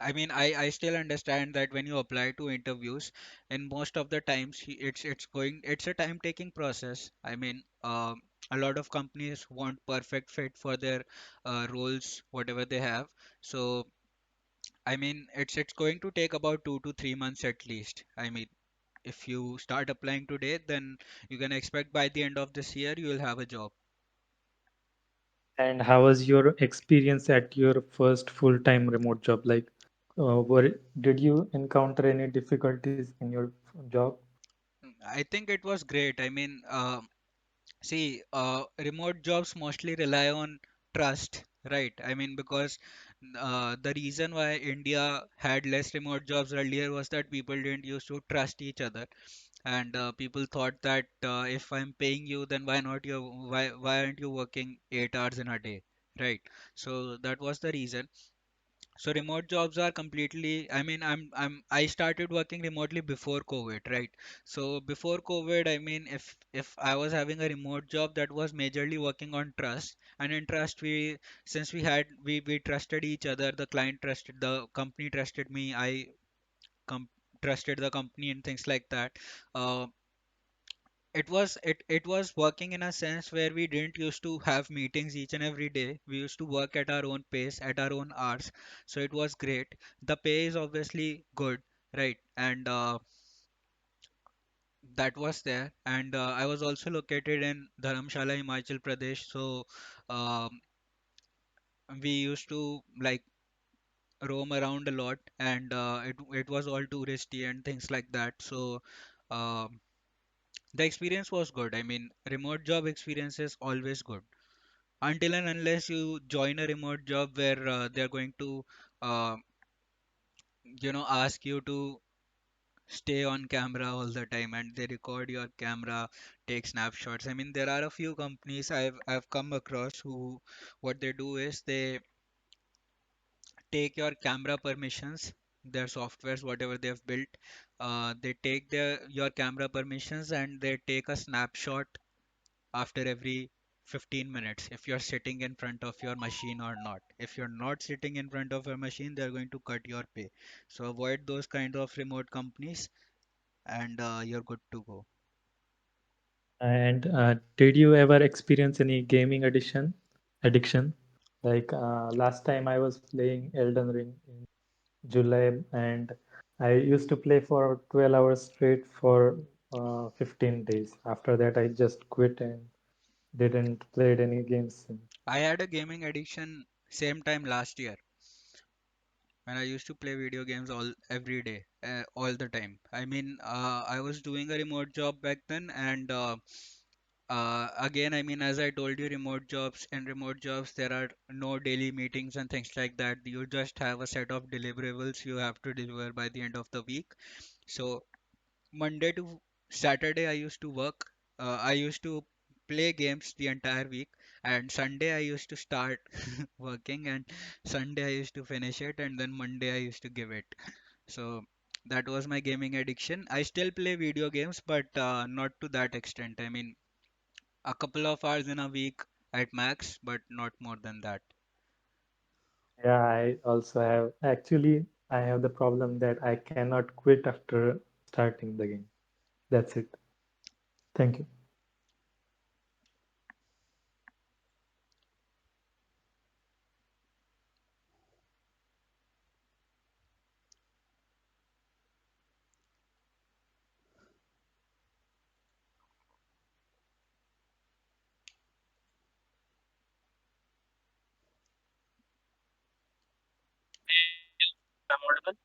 I mean, I still understand that when you apply to interviews, and most of the times it's a time taking process. I mean, a lot of companies want perfect fit for their roles, whatever they have. So I mean, it's going to take about 2 to 3 months at least. I mean, if you start applying today, then you can expect by the end of this year you will have a job. And how was your experience at your first full-time remote job? Like, did you encounter any difficulties in your job? I think it was great. I mean, see, remote jobs mostly rely on trust, right? I mean, because the reason why India had less remote jobs earlier was that people didn't used to trust each other, and people thought that if I'm paying you, then why aren't you working 8 hours in a day, right? So that was the reason. So remote jobs are completely, I mean, I started working remotely before COVID, right? So before COVID, I mean, if I was having a remote job that was majorly working on trust, and in trust since we trusted each other, the client trusted, the company trusted me, I com trusted the company and things like that. Uh, it was working in a sense where we didn't used to have meetings each and every day. We used to work at our own pace, at our own hours. So it was great. The pay is obviously good, right? And that was there. And I was also located in Dharamshala, Himachal Pradesh. So um, we used to like roam around a lot, and it was all touristy and things like that. So um the experience was good. I mean, remote job experience is always good until and unless you join a remote job where they're going to uh, ask you to stay on camera all the time, and they record your camera, take snapshots. I mean, there are a few companies I've come across who, what they do is they take your camera permissions, their softwares, whatever they have built, they take your camera permissions and they take a snapshot after every 15 minutes if you're sitting in front of your machine or not. If you're not sitting in front of a machine, they're going to cut your pay. So avoid those kind of remote companies, and you're good to go. And did you ever experience any gaming addiction? Like last time I was playing Elden Ring in July, and I used to play for 12 hours straight for 15 days. After that, I just quit and didn't played any games since. I had a gaming addiction same time last year when I used to play video games all every day, all the time. I mean, I was doing a remote job back then, and again, I mean, as I told you, remote jobs and remote jobs, there are no daily meetings and things like that. You just have a set of deliverables you have to deliver by the end of the week. So Monday to Saturday, I used to work. I used to play games the entire week, and Sunday I used to start working, and Sunday I used to finish it, and then Monday I used to give it. So that was my gaming addiction. I still play video games, but not to that extent. I mean, a couple of hours in a week at max, but not more than that. Yeah, I also have. Actually, I have the problem that I cannot quit after starting the game. That's it. Thank you. I'm audible.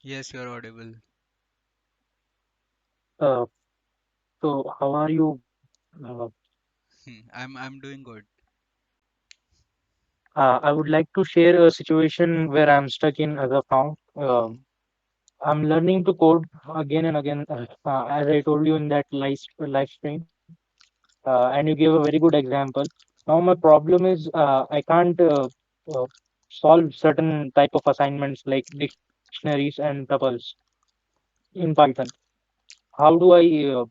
Yes, you're audible. Uh, so how are you? Uh, I'm doing good. I would like to share a situation where I'm stuck in as a found. I'm learning to code again and again, as I told you in that live stream, and you gave a very good example. Now my problem is I can't uh, solve certain type of assignments like dictionaries and tuples in Python. How do I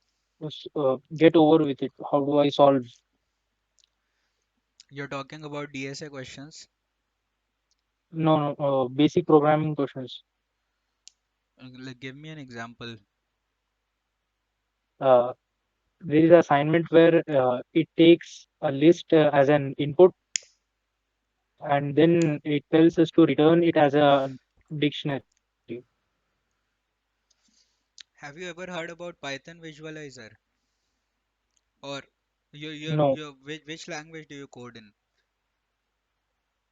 get over with it? How do I solve? You're talking about DSA questions. No, no, basic programming questions. Like, give me an example. Uh, there is an assignment where it takes a list as an input and then it tells us to return it as a dictionary. Have you ever heard about Python visualizer? Or No, which language do you code in?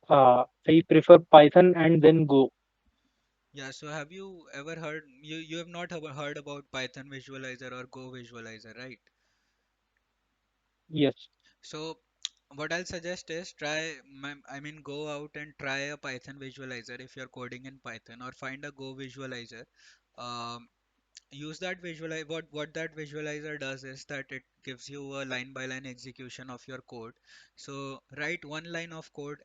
I prefer Python and then Go. Yeah, so have you ever heard, you have not ever heard about Python visualizer or Go visualizer, right? Yes. So what I'll suggest is I mean, go out and try a Python visualizer if you're coding in Python, or find a Go visualizer. Um, Use that visualize what that visualizer does is that it gives you a line by line execution of your code. So write one line of code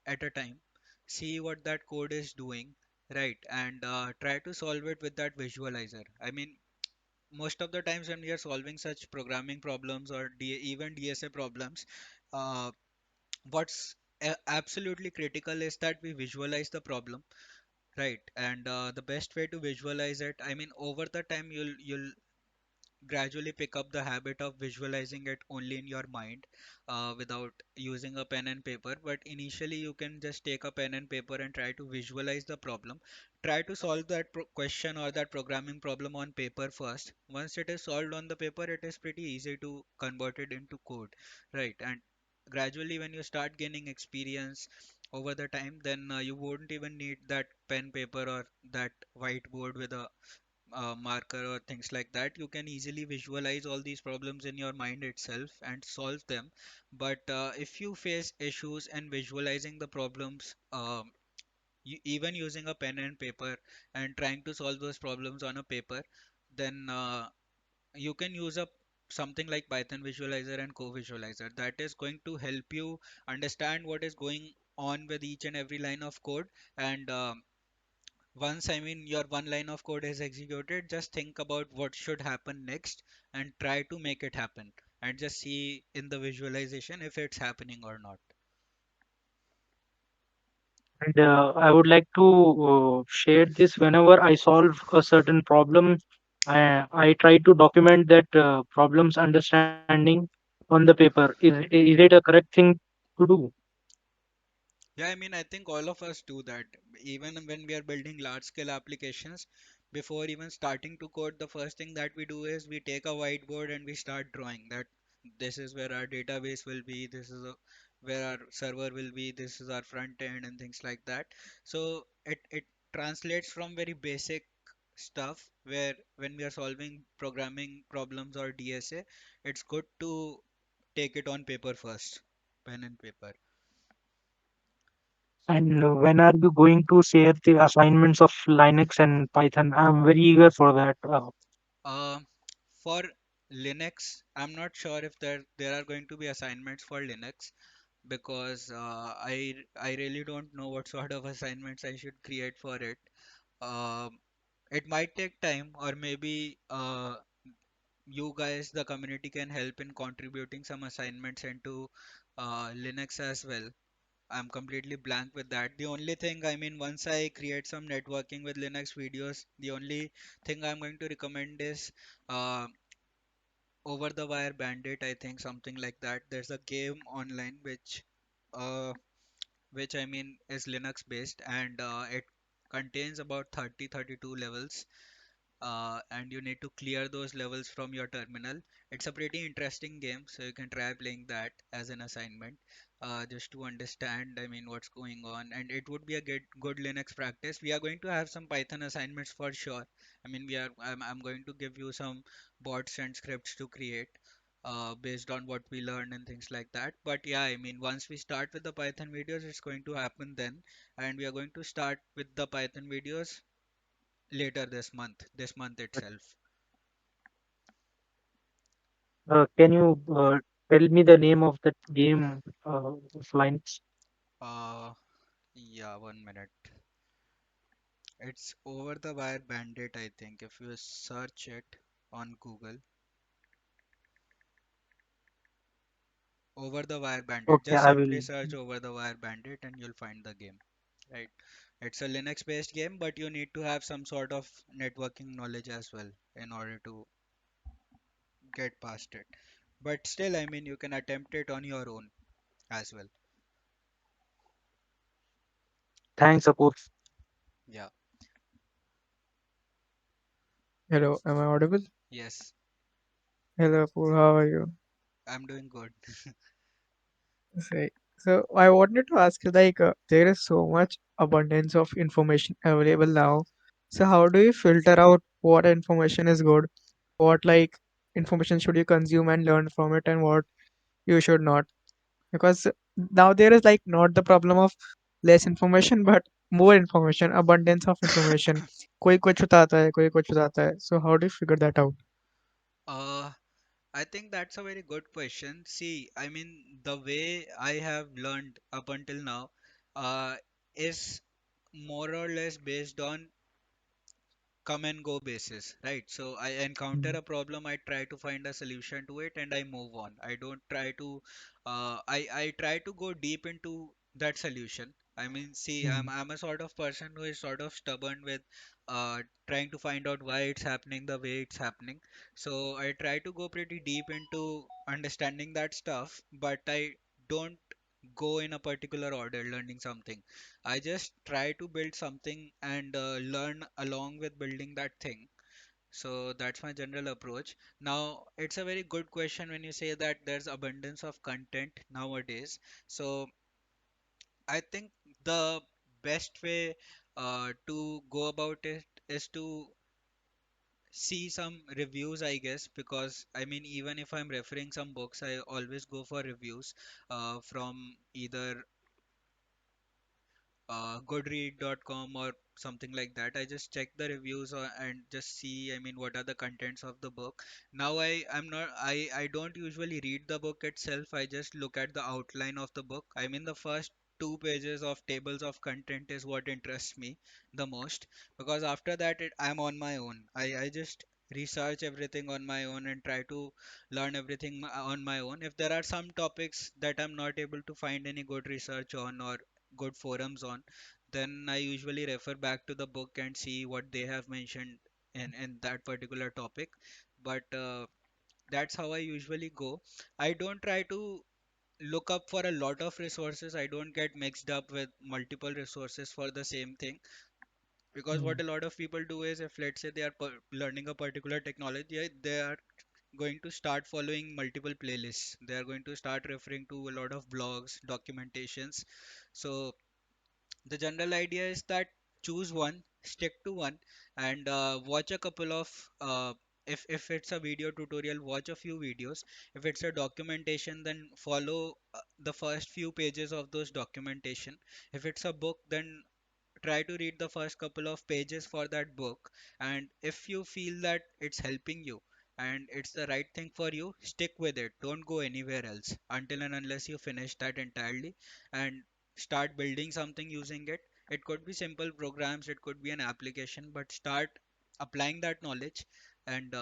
at a time, see what that code is doing, right, and try to solve it with that visualizer. I mean, most of the times when we are solving such programming problems or even DSA problems, uh, what's absolutely critical is that we visualize the problem, right? And the best way to visualize it, I mean, over the time you'll gradually pick up the habit of visualizing it only in your mind, without using a pen and paper. But initially you can just take a pen and paper and try to visualize the problem, try to solve that question or that programming problem on paper first. Once it is solved on the paper, it is pretty easy to convert it into code, right? And gradually when you start gaining experience over the time, then you won't even need that pen paper or that whiteboard with a marker or things like that. You can easily visualize all these problems in your mind itself and solve them. But if you face issues and visualizing the problems, even using a pen and paper and trying to solve those problems on a paper, then you can use up something like Python visualizer and co-visualizer that is going to help you understand what is going on with each and every line of code. And once, I mean, your one line of code is executed, just think about what should happen next and try to make it happen, and just see in the visualization if it's happening or not. And I would like to share this whenever I solve a certain problem. I try to document that problem's understanding on the paper. Is it a correct thing to do? Yeah, I mean, I think all of us do that. Even when we are building large scale applications, before even starting to code, the first thing that we do is we take a whiteboard and we start drawing that this is where our database will be, where our server will be, this is our front end, and things like that. So it translates from very basic stuff where when we are solving programming problems or DSA, it's good to take it on paper first, pen and paper. And when are you going to share the assignments of Linux and Python? I'm very eager for that. Uh, for Linux, I'm not sure if there are going to be assignments for Linux, because I really don't know what sort of assignments I should create for it. Um, it might take time, or maybe you guys, the community, can help in contributing some assignments into Linux as well. I'm completely blank with that. The only thing, I mean, once I create some networking with Linux videos, the only thing I'm going to recommend is uh, over the wire bandit, I think, something like that. There's a game online uh which I mean is Linux based, and it contains about 32 levels, and you need to clear those levels from your terminal. It's a pretty interesting game, so you can try playing that as an assignment, just to understand, I mean, what's going on. And it would be a good Linux practice. We are going to have some Python assignments for sure. I mean, I'm going to give you some bots and scripts to create. based on what we learn and things like that. But yeah, I mean, once we start with the Python videos, it's going to happen then, and we are going to start with the Python videos later this month itself. Can you tell me the name of that game offline? Uh, yeah, 1 minute. It's Over the Wire Bandit, I think. If you search it on Google, Over the Wire Bandit, Okay, just I simply will. search Over the Wire Bandit and you'll find the game. Right. It's a Linux based game, but you need to have some sort of networking knowledge as well in order to get past it. But still, I mean, you can attempt it on your own as well. Thanks, Apoorv. Yeah. Hello, am I audible? Yes, Hello, Apoorv, how are you? I'm doing good. Say, so I wanted to ask you, like, there is so much abundance of information available now. So how do you filter out what information is good, what like information should you consume and learn from it, and what you should not? Because now there is like not the problem of less information, but more information, abundance of information. कोई कुछ बताता है, कोई कुछ बताता है. So how do you figure that out? Uh, I think that's a very good question. See, I mean, the way I have learned up until now, uh, is more or less based on come and go basis, right? So I encounter Mm, a problem, I try to find a solution to it, and I move on. I don't try to, I try to go deep into that solution. I mean, see, mm, I'm a sort of person who is sort of stubborn with trying to find out why it's happening the way it's happening. So I try to go pretty deep into understanding that stuff, but I don't go in a particular order learning something. I just try to build something and learn along with building that thing. So that's my general approach. Now, it's a very good question when you say that there's abundance of content nowadays. So I think the best way to go about it is to see some reviews, I guess, because I mean, even if I'm referring some books, I always go for reviews from either goodread.com or something like that. I just check the reviews and just see, I mean, what are the contents of the book. Now I'm not I don't usually read the book itself. I just look at the outline of the book. I mean, the first 2 pages of tables of content is what interests me the most, because after that I'm on my own. I just research everything on my own and try to learn everything on my own. If there are some topics that I'm not able to find any good research on or good forums on, then I usually refer back to the book and see what they have mentioned in that particular topic. But that's how I usually go. I don't try to look up for a lot of resources. I don't get mixed up with multiple resources for the same thing. Because what mm. a lot of people do is, if let's say they are learning a particular technology, they are going to start following multiple playlists. They are going to start referring to a lot of blogs, documentations. So the general idea is that choose one, stick to one, and watch a couple of if it's a video tutorial, watch a few videos. If it's a documentation, then follow the first few pages of those documentation. If it's a book, then try to read the first couple of pages for that book, and if you feel that it's helping you and it's the right thing for you, stick with it. Don't go anywhere else until and unless you finish that entirely and start building something using it. It could be simple programs, it could be an application, but start applying that knowledge, and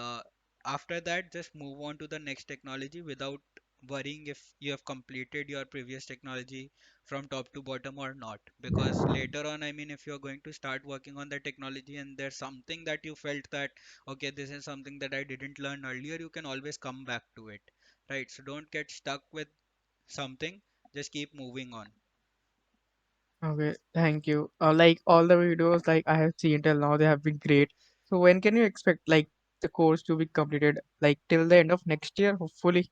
after that just move on to the next technology without worrying if you have completed your previous technology from top to bottom or not. Because later on, I mean, if you're going to start working on the technology and there's something that you felt that, okay, this is something that I didn't learn earlier, you can always come back to it, right? So don't get stuck with something, just keep moving on. Okay, thank you. Like all the videos like I have seen till now, they have been great. So when can you expect like the course to be completed? Like till the end of next year, hopefully.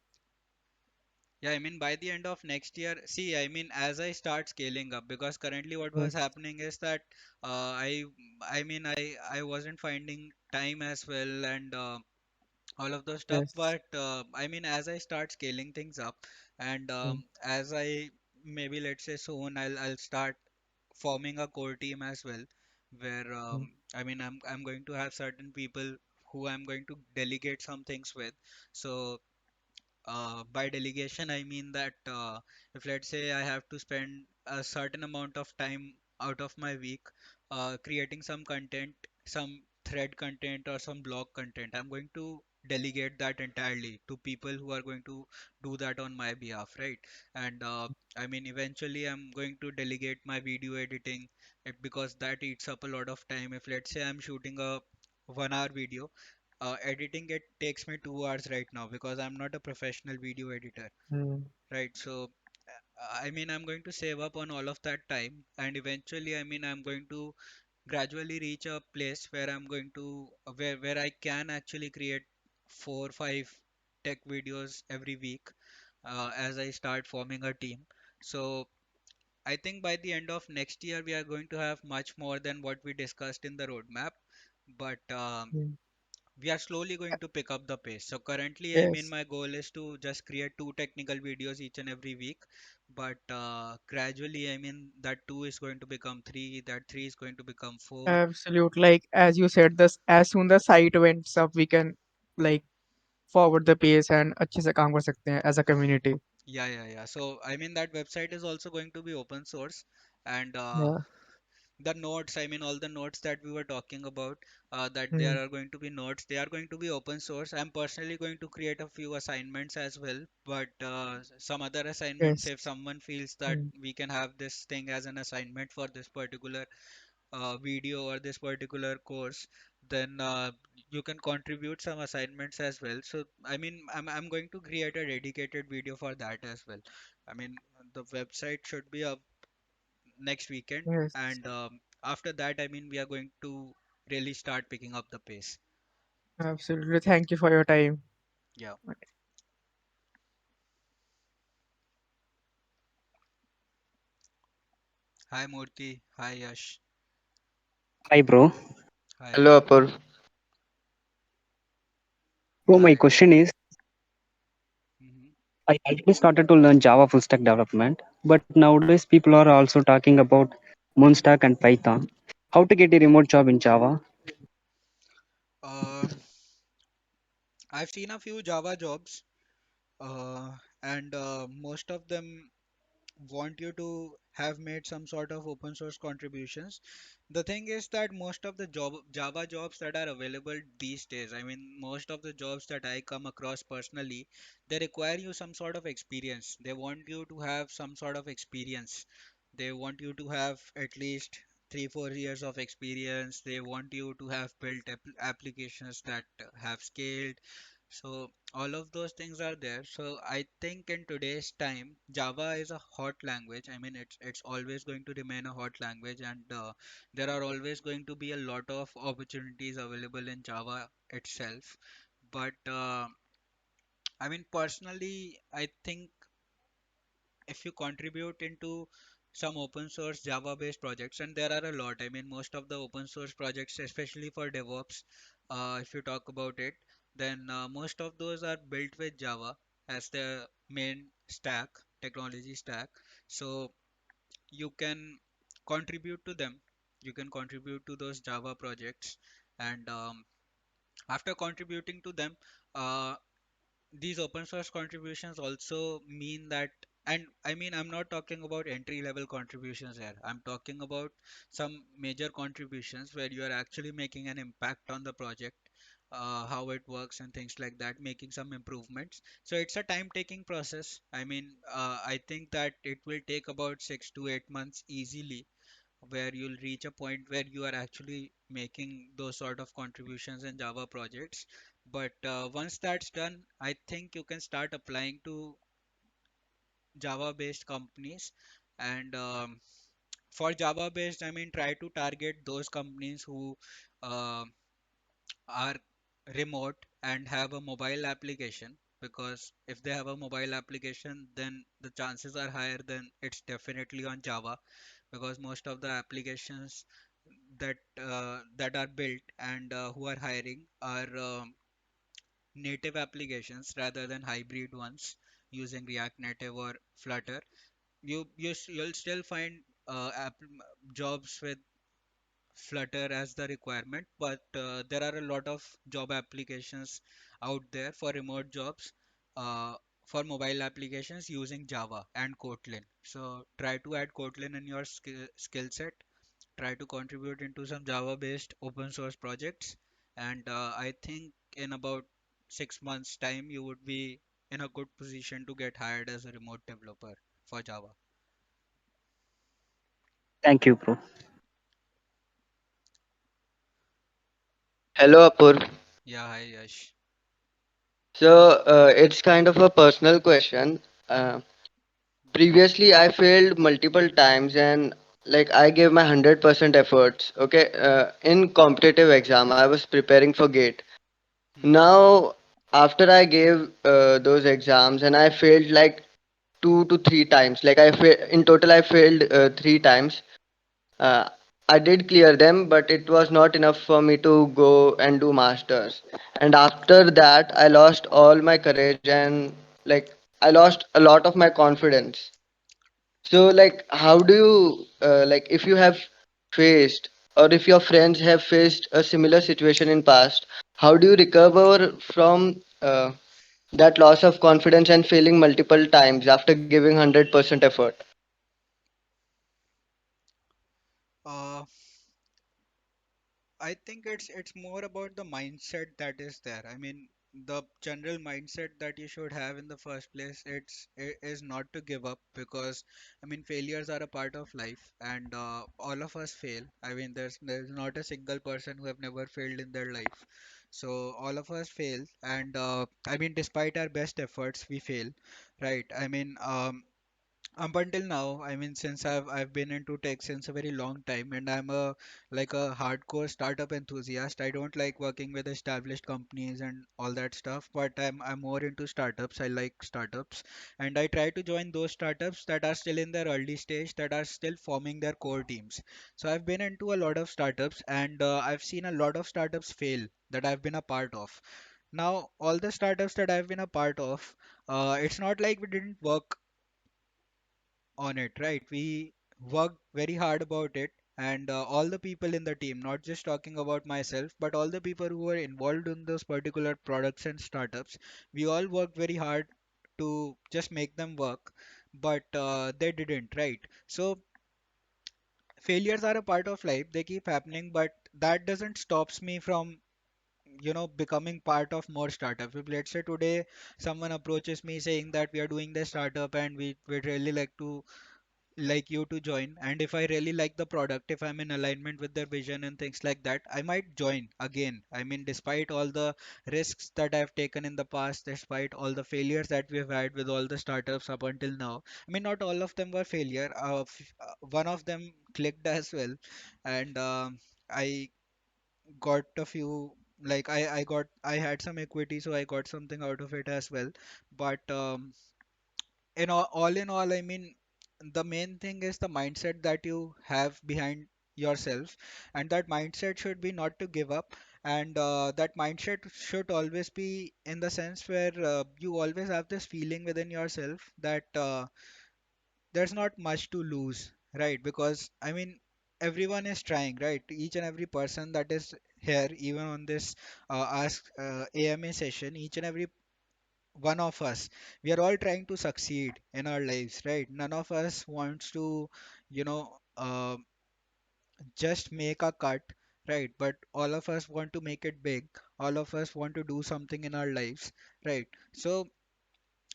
Yeah, I mean, by the end of next year, see, I mean, as I start scaling up, because currently what was Yes. happening is that I mean, I wasn't finding time as well, and all of those stuff. Yes. But I mean, as I start scaling things up, and Mm, as I maybe let's say soon I'll start forming a core team as well, where mm, I mean I'm going to have certain people who I'm going to delegate some things with. So by delegation, I mean that if let's say I have to spend a certain amount of time out of my week creating some content, some thread content or some blog content, I'm going to delegate that entirely to people who are going to do that on my behalf, right? And I mean, eventually, I'm going to delegate my video editing because that eats up a lot of time. If let's say I'm shooting a 1 hour video, editing it takes me 2 hours right now because I'm not a professional video editor, mm, right? So, I mean, I'm going to save up on all of that time, and eventually, I mean, I'm going to gradually reach a place where I'm going to where I can actually create 4 5 tech videos every week as I start forming a team. So, I think by the end of next year, we are going to have much more than what we discussed in the roadmap. But mm. we are slowly going to pick up the pace. So currently, I mean, Yes. my goal is to just create 2 technical videos each and every week. But gradually, I mean, that 2 is going to become 3, that 3 is going to become 4. Absolute. Like as you said, this as soon the site went up, we can like forward the pace and अच्छे से काम कर सकते हैं as a community. Yeah, yeah, yeah. So I mean, that website is also going to be open source, and Yeah. the notes, I mean, all the notes that we were talking about, that Mm, there are going to be notes, they are going to be open source. I'm personally going to create a few assignments as well, but some other assignments, yes. if someone feels that Mm, we can have this thing as an assignment for this particular video or this particular course, then you can contribute some assignments as well. So, I mean, I'm going to create a dedicated video for that as well. I mean, the website should be up next weekend, yes. and after that, I mean, we are going to really start picking up the pace. Absolutely. Thank you for your time. Yeah. Hi Murthy. Hi Yash. Hi, bro. Hi. Hello, Apoorv. So my Hi. question is, Hmm. I already started to learn Java full stack development, but nowadays people are also talking about Moonstack and Python. How to get a remote job in Java? Um, I've seen a few Java jobs, and most of them want you to have made some sort of open source contributions. The thing is that most of the Java jobs that are available these days, I mean, most of the jobs that I come across personally, they require you some sort of experience. They want you to have some sort of experience. They want you to have at least 3 4 years of experience. They want you to have built applications that have scaled. So all of those things are there. So I think in today's time, Java is a hot language. I mean, it's always going to remain a hot language, and there are always going to be a lot of opportunities available in Java itself. But I mean, personally, I think if you contribute into some open source Java based projects, and there are a lot, I mean, most of the open source projects, especially for DevOps, if you talk about it, then most of those are built with Java as the main stack, technology stack. So you can contribute to them, you can contribute to those Java projects, and after contributing to them, uh, these open source contributions also mean that, and I mean, I'm not talking about entry level contributions here, I'm talking about some major contributions where you are actually making an impact on the project, how it works and things like that, making some improvements. So it's a time taking process. I mean, I think that it will take about 6 to 8 months easily, where you'll reach a point where you are actually making those sort of contributions in Java projects. But once that's done, I think you can start applying to Java based companies. And for Java based, I mean, try to target those companies who uh, are remote and have a mobile application, because if they have a mobile application, then the chances are higher, then it's definitely on Java, because most of the applications that that are built and who are hiring are native applications rather than hybrid ones using React Native or Flutter, you'll still find jobs with Flutter as the requirement, but there are a lot of job applications out there for remote jobs uh, for mobile applications using Java and Kotlin. So try to add Kotlin in your skill set. Try to contribute into some Java-based open source projects, and I think in about 6 months' time you would be in a good position to get hired as a remote developer for Java. Thank you, bro. Hello, Apoorv. Yeah, hi Yash. It's kind of a personal question. Uh, Previously, I failed multiple times and like I gave my 100% efforts. Okay, in competitive exam, I was preparing for GATE. Hmm. Now, after I gave those exams and I failed like 2 to 3 times. Like in total, I failed 3 times. Uh, I did clear them, but it was not enough for me to go and do masters. And after that, I lost all my courage and like I lost a lot of my confidence. So like, how do you like if you have faced or if your friends have faced a similar situation in past, how do you recover from that loss of confidence and failing multiple times after giving 100% effort? Uh, I think it's more about the mindset that is there. I mean, the general mindset that you should have in the first place, it is not to give up because I mean failures are a part of life and all of us fail. I mean, there's not a single person who have never failed in their life. So all of us fail, and I mean, despite our best efforts, we fail, right? I mean, up until now, I mean, since I've been into tech since a very long time, and I'm a like a hardcore startup enthusiast. I don't like working with established companies and all that stuff, but I'm more into startups. I like startups, and I try to join those startups that are still in their early stage, that are still forming their core teams. So I've been into a lot of startups, and I've seen a lot of startups fail that I've been a part of. Now, all the startups that I've been a part of, it's not like we didn't work on it, right? We worked very hard about it, and all the people in the team, not just talking about myself, but all the people who were involved in those particular products and startups, we all worked very hard to just make them work, but they didn't, right? So failures are a part of life, they keep happening, but that doesn't stops me from becoming part of more startups. If let's say today someone approaches me saying that we are doing this startup and we'd really like you to join, and if I really like the product, if I'm in alignment with their vision and things like that, I might join again. I mean, despite all the risks that I've taken in the past, despite all the failures that we've had with all the startups up until now, I mean, not all of them were failure. One of them clicked as well, and I got a few, like I had some equity, so I got something out of it as well. But all in all, I mean, the main thing is the mindset that you have behind yourself, and that mindset should be not to give up, and that mindset should always be in the sense where you always have this feeling within yourself that there's not much to lose, right? Because I mean, everyone is trying, right? Each and every person that is here, even on this ask AMA session, each and every one of us, we are all trying to succeed in our lives, right? None of us wants to you know uh, just make a cut, right? But all of us want to make it big. All of us want to do something in our lives, right? So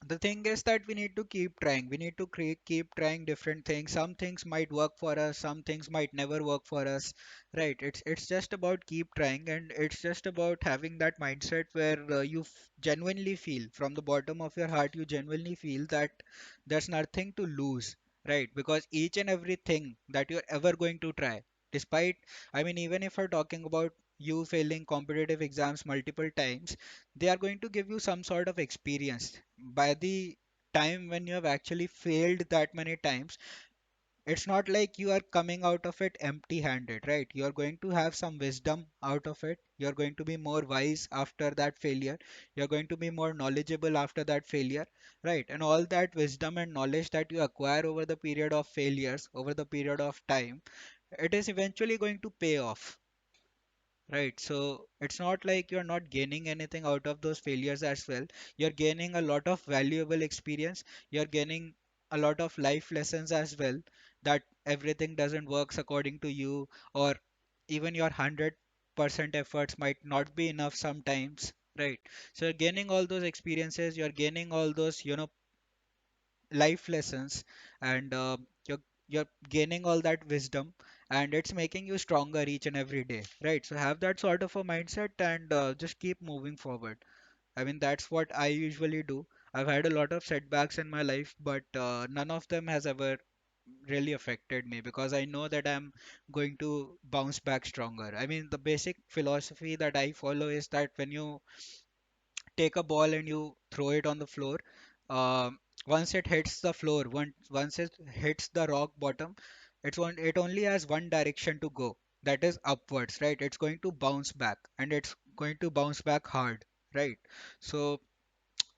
the thing is that we need to keep trying. We need to keep trying different things. Some things might work for us, some things might never work for us, right? It's just about keep trying, and it's just about having that mindset where you genuinely feel from the bottom of your heart, you genuinely feel that there's nothing to lose, right? Because each and everything that you're ever going to try, despite, I mean, even if we're talking about you failing competitive exams multiple times, they are going to give you some sort of experience. By the time when you have actually failed that many times, it's not like you are coming out of it empty handed, right? You're going to have some wisdom out of it. You're going to be more wise after that failure. You're going to be more knowledgeable after that failure, right? And all that wisdom and knowledge that you acquire over the period of failures, over the period of time, it is eventually going to pay off. Right, so it's not like you're not gaining anything out of those failures as well. You're gaining a lot of valuable experience. You're gaining a lot of life lessons as well. That everything doesn't works according to you, or even your 100% efforts might not be enough sometimes. Right, so you're gaining all those experiences. You're gaining all those, life lessons, and you're gaining all that wisdom, and it's making you stronger each and every day, right? So have that sort of a mindset, and just keep moving forward. I mean, that's what I usually do. I've had a lot of setbacks in my life, but none of them has ever really affected me, because I know that I'm going to bounce back stronger. I mean, the basic philosophy that I follow is that when you take a ball and you throw it on the floor, um, once it hits the floor, once it hits the rock bottom, it only has one direction to go, that is upwards, right? It's going to bounce back, and it's going to bounce back hard, right? So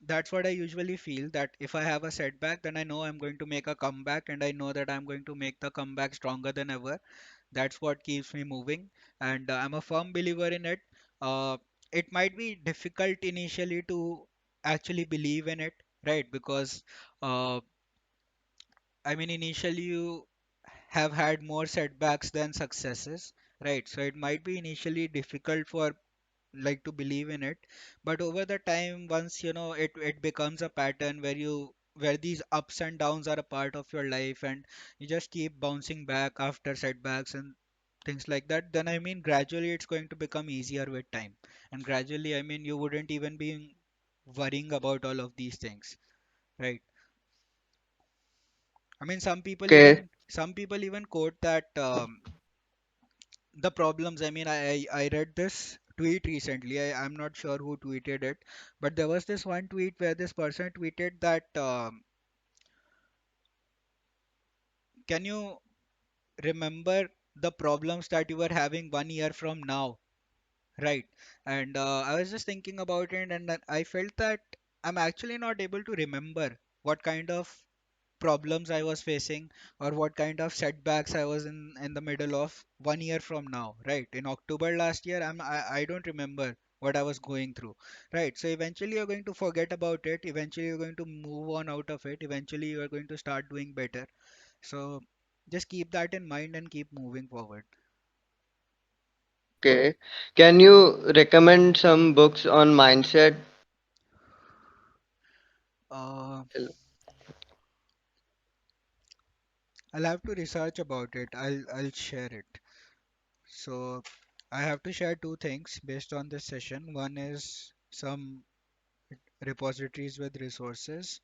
that's what I usually feel, that if I have a setback, then I know I'm going to make a comeback, and I know that I'm going to make the comeback stronger than ever. That's what keeps me moving, and I'm a firm believer in it. It might be difficult initially to actually believe in it, right? Because uh, I mean, initially you have had more setbacks than successes, right? So it might be initially difficult for like to believe in it, but over the time, once it becomes a pattern where these ups and downs are a part of your life, and you just keep bouncing back after setbacks and things like that, then I mean, gradually it's going to become easier with time, and gradually, I mean, you wouldn't even be worrying about all of these things, right? I mean, Okay. some people even quote that the problems, I mean, I read this tweet recently. I'm not sure who tweeted it, but there was this one tweet where this person tweeted that can you remember the problems that you were having 1 year from now, right? And I was just thinking about it, and then I felt that I'm actually not able to remember what kind of problems I was facing, or what kind of setbacks I was in the middle of 1 year from now, right? In October last year, I don't remember what I was going through, right? So eventually you're going to forget about it. Eventually you're going to move on out of it. Eventually you're going to start doing better. So just keep that in mind and keep moving forward. Okay. Can you recommend some books on mindset? Uh, I'll have to research about it. I'll share it. So I have to share two things based on this session. One is some repositories with resources,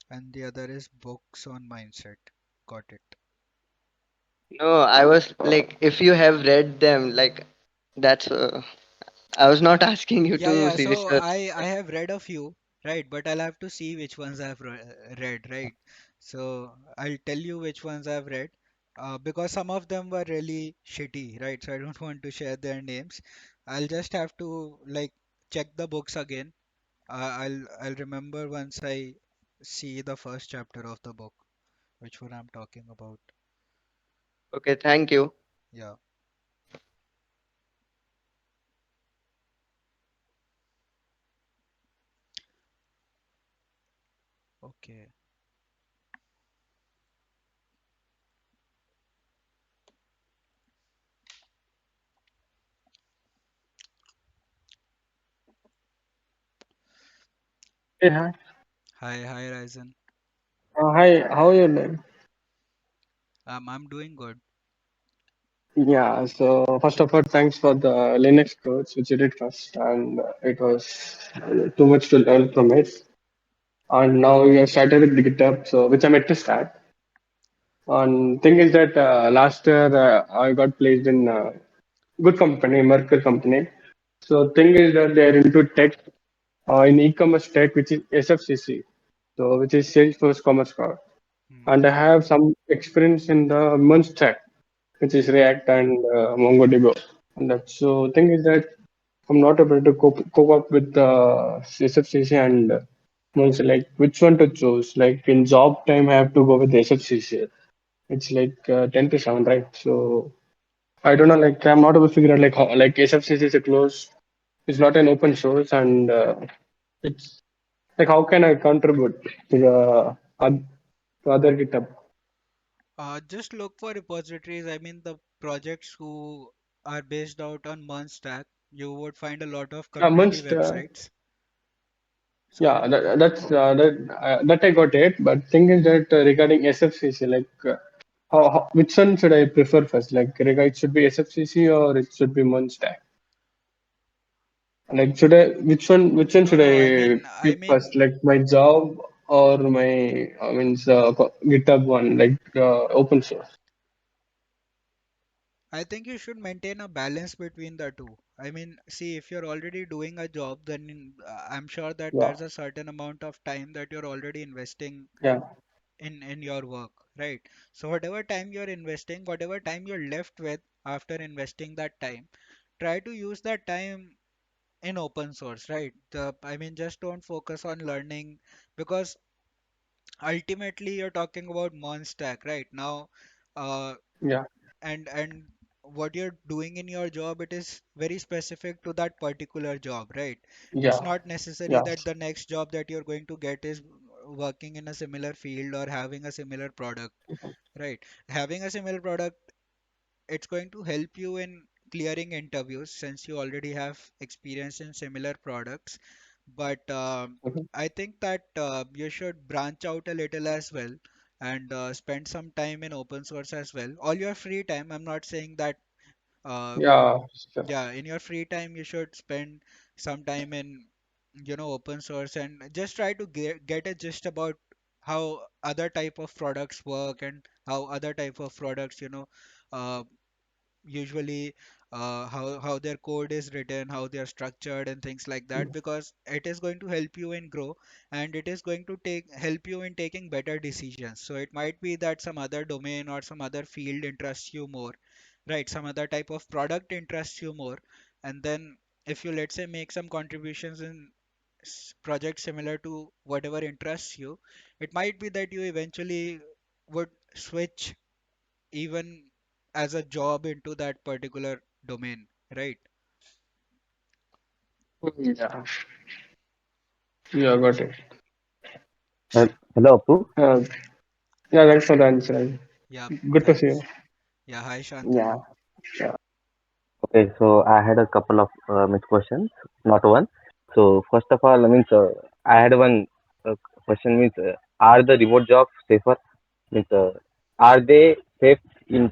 and the other is books on mindset. Got it. No, I was like, if you have read them, like that's. I was not asking you Yeah, to yeah. see So research. I have read a few, right? But I'll have to see which ones I've read, right? So I'll tell you which ones I've read, because some of them were really shitty, right? So I don't want to share their names. I'll just have to like check the books again. I'll remember once I see the first chapter of the book, which one I'm talking about. Okay, thank you. Yeah. Okay. Hey, hi. Hi, Ryzen. Hi, how are you doing? I'm doing good. Yeah, so first of all, thanks for the Linux course which you did first, and it was too much to learn from it. And now you have started with the GitHub, so which I'm yet to start. And thing is that last year I got placed in good company, Merkel company. So thing is that they're into tech, in e-commerce tech, which is SFCC, so which is Salesforce Commerce Cloud. Hmm. and I have some experience in the MERN stack, which is React and MongoDB. And that so thing is that I'm not able to cope up with the SFCC and means like which one to choose. Like in job time, I have to go with SFCC. It's like 10 to 7, right? So I don't know. Like I'm not able to figure out like how like SFCC is a closed. It's not an open source, and it's like how can I contribute to the to other GitHub? Just look for repositories. I mean, the projects who are based out on Stack, you would find a lot of community Amongst websites. yeah, Sorry. that I got it. But thing is that regarding SFCC, like which one should I prefer first? Like it should be SFCC or it should be Munstack? Like should I which one No, should no, I I keep first? mean, Like my job or my I mean GitHub one, like open source. I think you should maintain a balance between the two. I mean, see, if you're already doing a job, then I'm sure that Yeah, there's a certain amount of time that you're already investing yeah, in your work, right? So whatever time you're investing, whatever time you're left with after investing that time, try to use that time in open source, right? I mean, just don't focus on learning because ultimately you're talking about Monstack, right? Now, uh, yeah, and what you're doing in your job, it is very specific to that particular job, right? It's yeah, not necessary yeah. that the next job that you're going to get is working in a similar field or having a similar product, right? Having a similar product, it's going to help you in clearing interviews since you already have experience in similar products. But Mhm. I think that you should branch out a little as well and spend some time in open source as well. All your free time, I'm not saying that, uh, Yeah, sure. yeah, in your free time, you should spend some time in, open source and just try to get a gist about how other type of products work and how other type of products, uh, usually how their code is written, how they are structured and things like that, because it is going to help you in grow and it is going to take help you in taking better decisions. So it might be that some other domain or some other field interests you more, right? Some other type of product interests you more, and then if you, let's say, make some contributions in projects similar to whatever interests you, it might be that you eventually would switch even as a job into that particular domain, right? Yeah, yeah, got it. Hello, Apu. Uh, yeah, thanks for the answer. Yeah, Good to see you. thanks. Yeah, hi Yeah, Shantanu. yeah. Okay, so I had a couple of missed questions, not one. So first of all, I had one uh, question are the remote jobs safer? Means are they safe in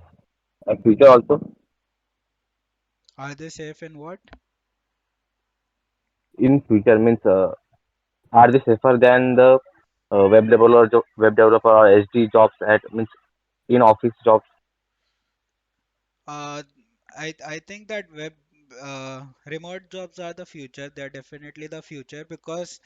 future also? Are they safe in what? In future are they safer than the web developer or SD jobs at means in office jobs? Uh, I think that remote jobs are the future. They're definitely the future because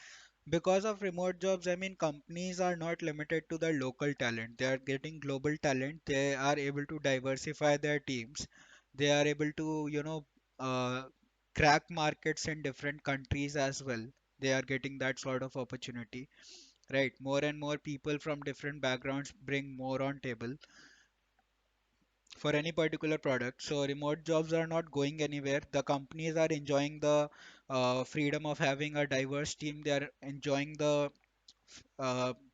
of remote jobs, I mean, companies are not limited to the local talent. They are getting global talent. They are able to diversify their teams. They are able to, uh, crack markets in different countries as well. They are getting that sort of opportunity, right? More and more people from different backgrounds bring more on table for any particular product. So remote jobs are not going anywhere. The companies are enjoying the freedom of having a diverse team. They are enjoying the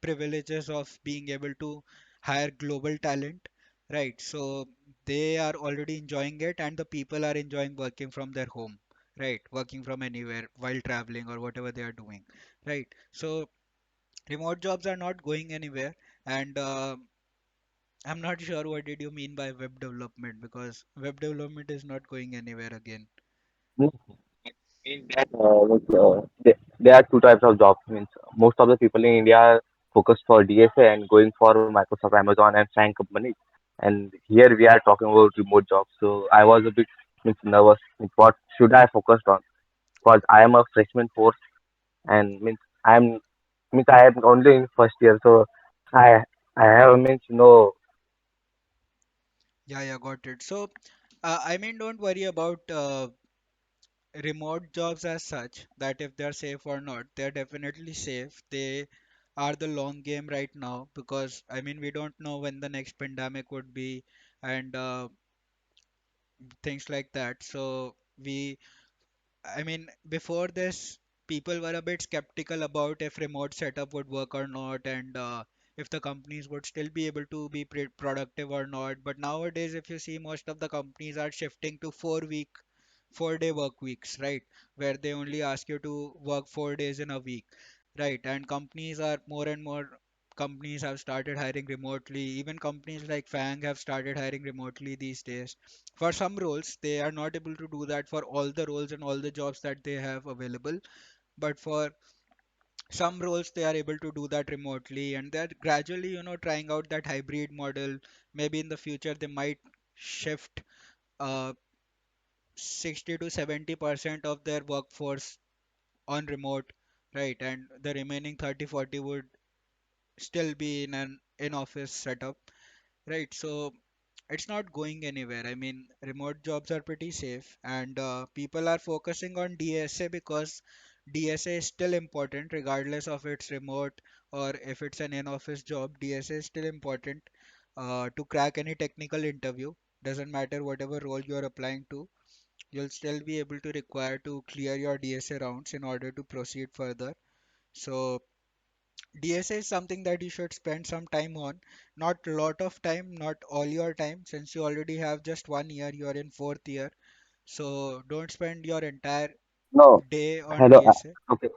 privileges of being able to hire global talent, right? So they are already enjoying it, and the people are enjoying working from their home, right? Working from anywhere while traveling or whatever they are doing, right? So remote jobs are not going anywhere, and I'm not sure what did you mean by web development, because web development is not going anywhere again. There are two types of jobs. Means most of the people in India are focused for DSA and going for Microsoft, Amazon, and FAANG companies. And here we are talking about remote jobs. So I was a bit nervous. What should I focus on? Because I am a freshman course and I am only in first year. So I I have means no. Yeah, yeah, got it. So, I mean, don't worry about remote jobs as such, that if they're safe or not. They're definitely safe. They are the long game right now because, I mean, we don't know when the next pandemic would be and things like that. So, I mean, before this, people were a bit skeptical about if remote setup would work or not, and if the companies would still be able to be productive or not. But nowadays, if you see, most of the companies are shifting to 4-day work weeks, right? Where they only ask you to work 4 days in a week, right? And companies are more and more companies have started hiring remotely. Even companies like FAANG have started hiring remotely these days. For some roles, they are not able to do that for all the roles and all the jobs that they have available. But for some roles, they are able to do that remotely, and they're gradually, trying out that hybrid model. Maybe in the future, they might shift uh, 60 to 70% of their workforce on remote, right? And the remaining 30-40 would still be in an in-office setup, right? So it's not going anywhere. I mean, remote jobs are pretty safe, and people are focusing on DSA because DSA is still important, regardless of its remote or if it's an in-office job. DSA is still important to crack any technical interview. Doesn't matter whatever role you are applying to, you'll still be able to require to clear your DSA rounds in order to proceed further. So DSA is something that you should spend some time on, not a lot of time, not all your time, since you already have just 1 year, you are in fourth year. So don't spend your entire No. day on Hello. DSA. Okay.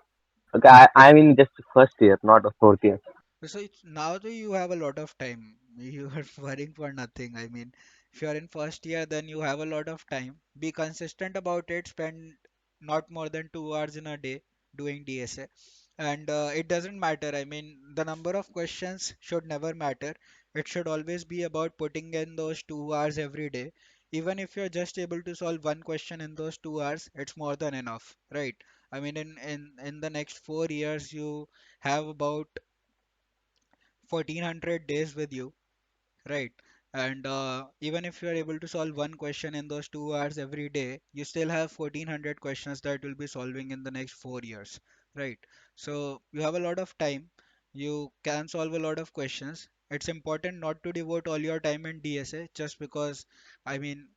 Okay. I'm in just first year, not a fourth year. So now that you have a lot of time, you are worrying for nothing. I mean, if you are in first year, then you have a lot of time. Be consistent about it. Spend not more than 2 hours in a day doing DSA. And it doesn't matter. I mean, the number of questions should never matter. It should always be about putting in those 2 hours every day. Even if you're just able to solve one question in those 2 hours, it's more than enough, right? I mean, in the next 4 years, you have about 1400 days with you, right? And even if you are able to solve one question in those 2 hours every day, you still have 1400 questions that you'll be solving in the next 4 years, right? So you have a lot of time. You can solve a lot of questions. It's important not to devote all your time in DSA just because, I mean,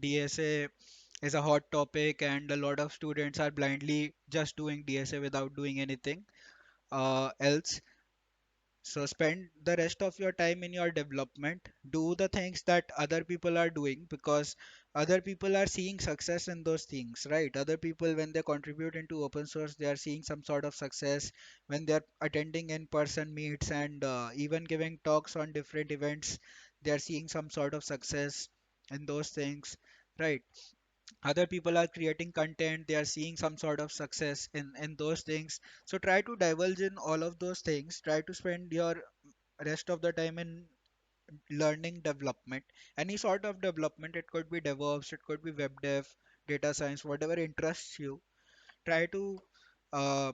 DSA is a hot topic and a lot of students are blindly just doing DSA without doing anything else. So spend the rest of your time in your development. Do the things that other people are doing because other people are seeing success in those things, right? Other people, when they contribute into open source, they are seeing some sort of success. When they're attending in-person meets and even giving talks on different events, they are seeing some sort of success in those things, right? Other people are creating content, they are seeing some sort of success in those things. So try to divulge in all of those things. Try to spend your rest of the time in learning development, any sort of development. It could be DevOps, it could be web dev, data science, whatever interests you. Try to uh,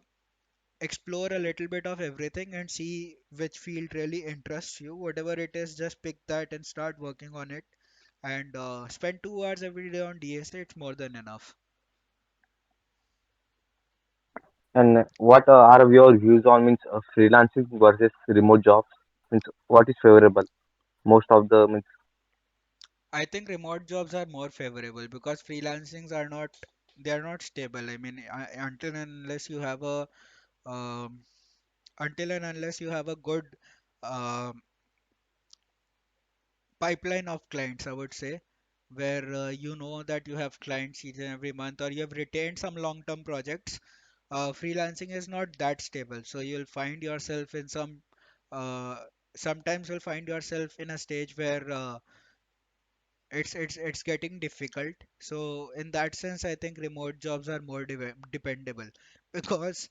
explore a little bit of everything and see which field really interests you. Whatever it is, just pick that and start working on it, and spend 2 hours every day on DSA. It's more than enough. And what are your views on means freelancing versus remote jobs? Means what is favorable? Most of the means I think remote jobs are more favorable because freelancings are not, they are not stable. I mean, until and unless you have a um, until and unless you have a good um pipeline of clients, I would say, where you know that you have clients each and every month, or you have retained some long-term projects. Freelancing is not that stable, so you'll find yourself in some. Uh, Sometimes you'll find yourself in a stage where it's getting difficult. So in that sense, I think remote jobs are more dependable because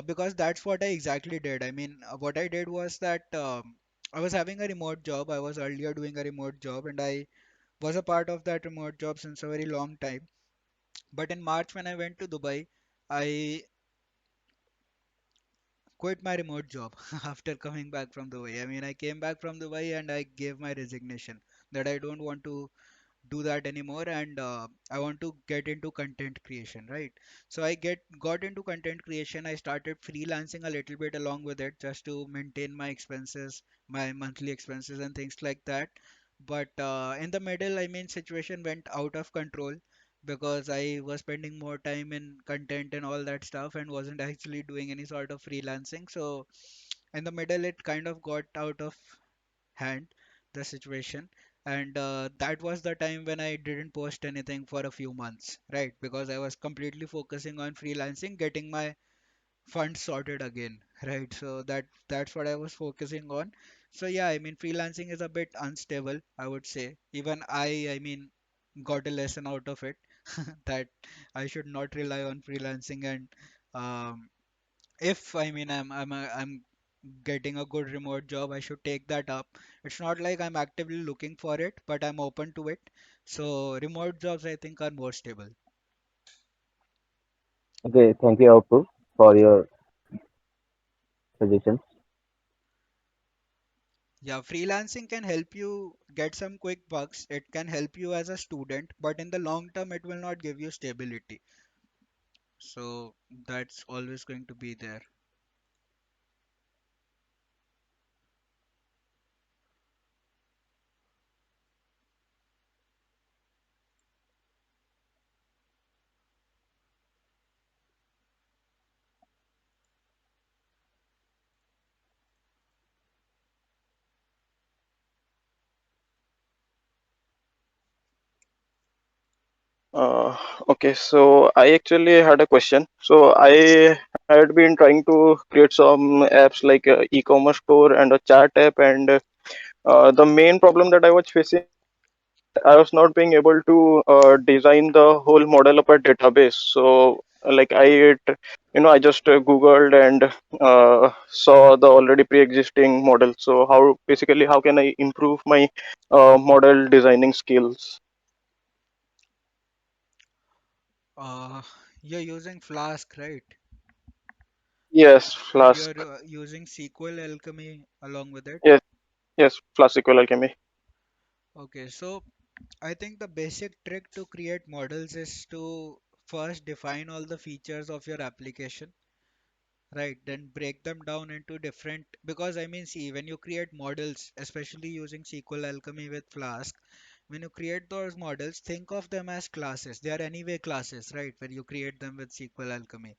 because that's what I exactly did. I mean, what I did was that I was having a remote job. I was earlier doing a remote job, and I was a part of that remote job since a very long time. But in March, when I went to Dubai, I quit my remote job after coming back from Dubai. I mean, I came back from Dubai and I gave my resignation that I don't want to do that anymore, and I want to get into content creation, right? So I get got into content creation. I started freelancing a little bit along with it just to maintain my expenses, my monthly expenses and things like that. But in the middle, I mean, situation went out of control because I was spending more time in content and all that stuff and wasn't actually doing any sort of freelancing. So in the middle, it kind of got out of hand, the situation. And that was the time when I didn't post anything for a few months, right? Because I was completely focusing on freelancing, getting my funds sorted again, right? So that's what I was focusing on. So yeah, I mean, freelancing is a bit unstable, I would say. Even I mean, got a lesson out of it that I should not rely on freelancing. And um, if I mean I'm getting a good remote job, I should take that up. It's not like I'm actively looking for it, but I'm open to it. So remote jobs I think are more stable. Okay, thank you, Apoorv, for your suggestions. Yeah, freelancing can help you get some quick bucks. It can help you as a student, but in the long term it will not give you stability. So that's always going to be there. Uh, okay, so I actually had a question. So I had been trying to create some apps like a e-commerce store and a chat app, and the main problem that I was facing is that I was not being able to design the whole model of a database. So like I just Googled and saw the already pre-existing model. So how can I improve my model designing skills? Uh, you're using Flask, right? Yes, And you're Flask. using SQL Alchemy along with it. Yes, yes, classical alchemy. Okay, so I think the basic trick to create models is to first define all the features of your application, right? Then break them down into different, because I mean, see, when you create models, especially using SQL Alchemy with Flask, when you create those models, think of them as classes. They are anyway classes, right? When you create them with SQL Alchemy.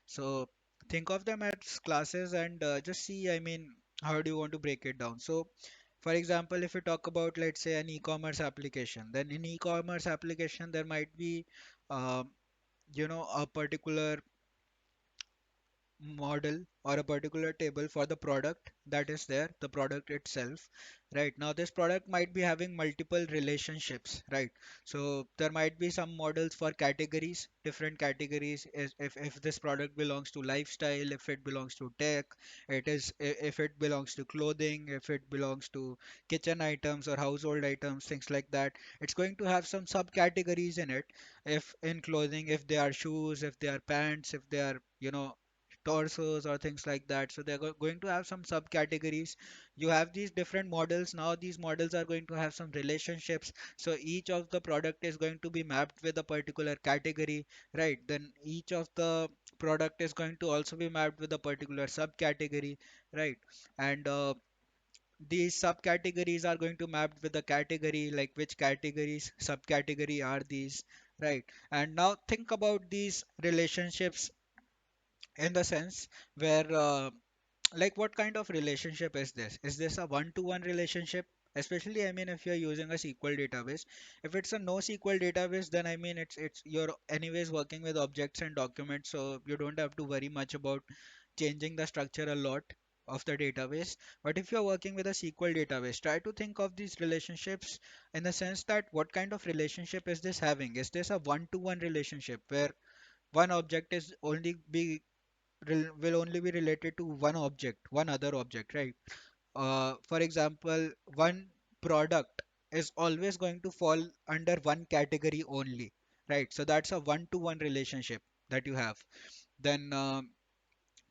So think of them as classes and just see, I mean, how do you want to break it down? So for example, if you talk about, let's say, an e-commerce application, then in e-commerce application, there might be, um, a particular model or a particular table for the product that is there, the product itself. Right now, this product might be having multiple relationships, right? So there might be some models for categories, different categories. If this product belongs to lifestyle, if it belongs to tech, if it belongs to clothing, if it belongs to kitchen items or household items, things like that. It's going to have some subcategories in it. If in clothing, if they are shoes, if they are pants, if they are, torsos or things like that. So they're going to have some subcategories. You have these different models. Now these models are going to have some relationships. So each of the product is going to be mapped with a particular category, right? Then each of the product is going to also be mapped with a particular subcategory, right? And these subcategories are going to map with the category, like which categories, subcategory are these, right? And now think about these relationships in the sense where like what kind of relationship is this? Is this a one-to-one relationship? Especially, I mean, if you're using a SQL database. If it's a NoSQL database, then I mean it's you're anyways working with objects and documents, so you don't have to worry much about changing the structure a lot of the database. But if you're working with a SQL database, try to think of these relationships in the sense that what kind of relationship is this having? Is this a one-to-one relationship where one object is only be will only be related to one object, one other object, right? For example, one product is always going to fall under one category only, right? So that's a one-to-one relationship that you have. Then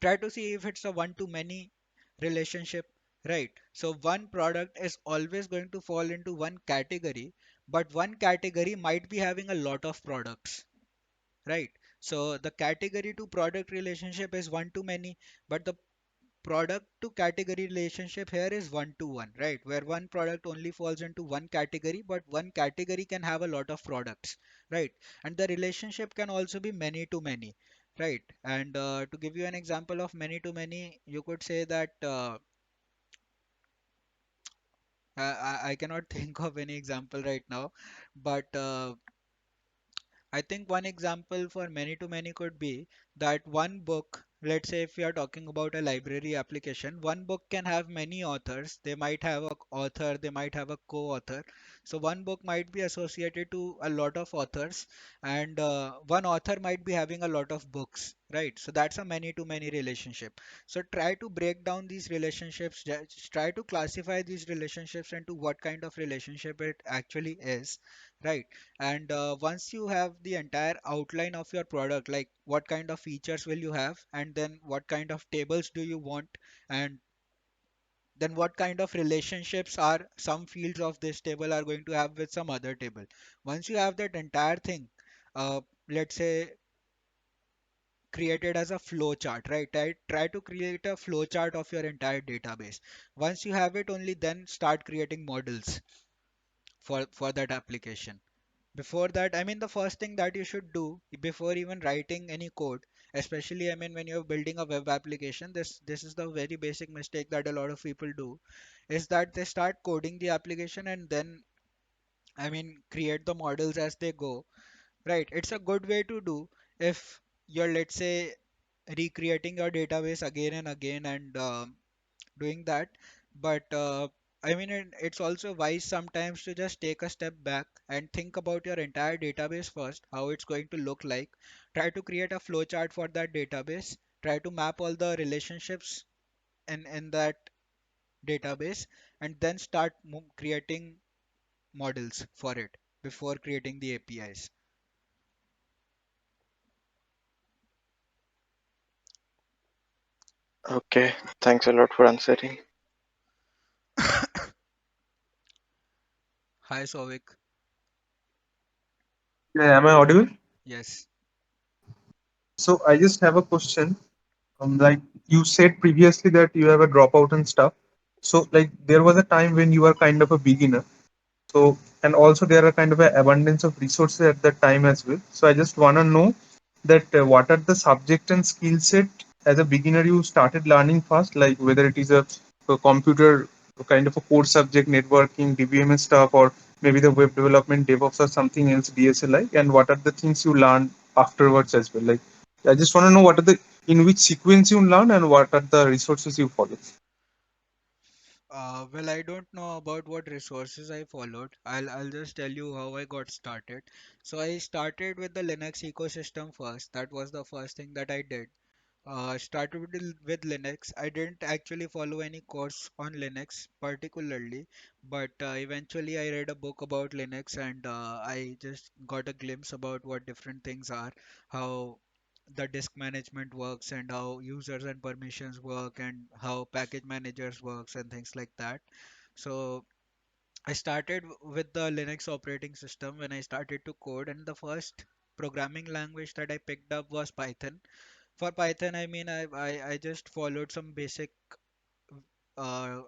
Try to see if it's a one to many relationship, right? So one product is always going to fall into one category, but one category might be having a lot of products, right? So the category to product relationship is one to many, but the product to category relationship here is one to one, right? Where one product only falls into one category, but one category can have a lot of products, right? And the relationship can also be many to many, right? And to give you an example of many to many, you could say that I cannot think of any example right now, but I think one example for many to many could be that one book, let's say if we are talking about a library application, one book can have many authors. They might have a author, they might have a co-author. So one book might be associated to a lot of authors, and one author might be having a lot of books, right? So that's a many to many relationship. So try to break down these relationships, just try to classify these relationships into what kind of relationship it actually is, right? And once you have the entire outline of your product, like what kind of features will you have, and then what kind of tables do you want, and then what kind of relationships are some fields of this table are going to have with some other table. Once you have that entire thing, let's say created as a flow chart, right? Try to create a flow chart of your entire database. Once you have it, only then start creating models for that application. Before that, I mean, the first thing that you should do before even writing any code, especially, I mean, when you're building a web application, this is the very basic mistake that a lot of people do, is that they start coding the application and then, I mean, create the models as they go. Right? It's a good way to do if you're, let's say, recreating your database again and again and doing that. But I mean, it's also wise sometimes to just take a step back and think about your entire database first, how it's going to look like. Try to create a flowchart for that database. Try to map all the relationships in that database, and then start creating models for it before creating the APIs. Okay, thanks a lot for answering. Hi, Sovik. Yeah, am I audible? Yes. So I just have a question. Like you said previously that you have a dropout and stuff. So like there was a time when you were kind of a beginner. So and also there are kind of an abundance of resources at that time as well. So I just want to know that what are the subject and skill set as a beginner you started learning first, like whether it is a computer kind of a core subject, networking, DBMS stuff, or maybe the web development, DevOps, or something else, DSA like, and what are the things you learn afterwards as well. Like I just want to know what are the in which sequence you learn and what are the resources you follow. Well, I don't know about what resources I followed. I'll just tell you how I got started. So I started with the Linux ecosystem first. That was the first thing that I did. Started with Linux. I didn't actually follow any course on Linux particularly, but eventually I read a book about Linux and I just got a glimpse about what different things are, how the disk management works and how users and permissions work and how package managers works and things like that. So I started with the Linux operating system when I started to code, and the first programming language that I picked up was Python. For Python, I mean, I just followed some basic, uh,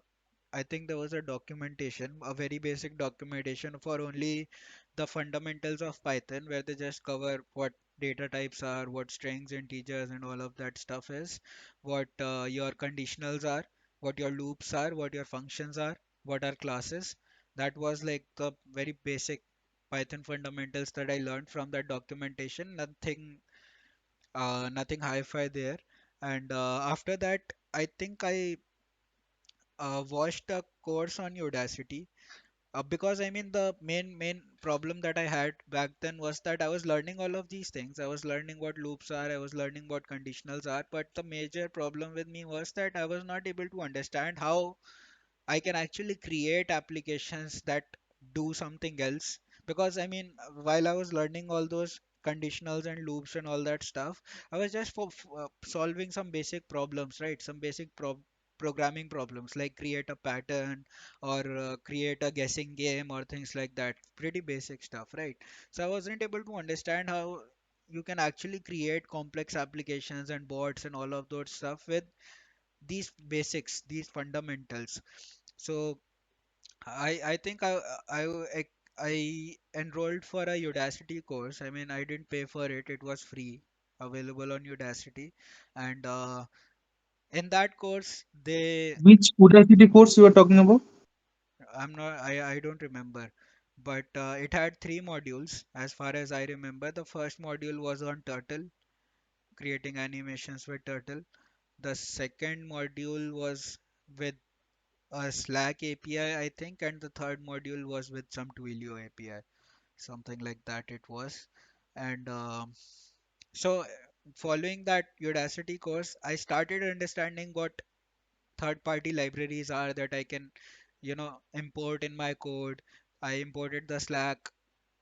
I think there was a documentation, a very basic documentation for only the fundamentals of Python, where they just cover what data types are, what strings, integers, and all of that stuff is, what your conditionals are, what your loops are, what your functions are, what are classes. That was like the very basic Python fundamentals that I learned from that documentation. Nothing hi-fi there. And after that, I think I watched a course on Udacity, because I mean the main problem that I had back then was that I was learning all of these things. I was learning what loops are, I was learning what conditionals are, but the major problem with me was that I was not able to understand how I can actually create applications that do something else. Because I mean, while I was learning all those conditionals and loops and all that stuff. I was just solving some basic problems, right? Some basic programming problems like create a pattern or create a guessing game or things like that. Pretty basic stuff, right? So I wasn't able to understand how you can actually create complex applications and bots and all of those stuff with these basics, these fundamentals. So I think I enrolled for a Udacity course. I mean, I didn't pay for it. It was free, available on Udacity, and in that course, they Which Udacity course you are talking about? I don't remember, but it had three modules as far as I remember. The first module was on Turtle, creating animations with Turtle. The second module was with a Slack API, I think, and the third module was with some Twilio API, something like that it was. And so, following that Udacity course, I started understanding what third-party libraries are that I can, import in my code. I imported the Slack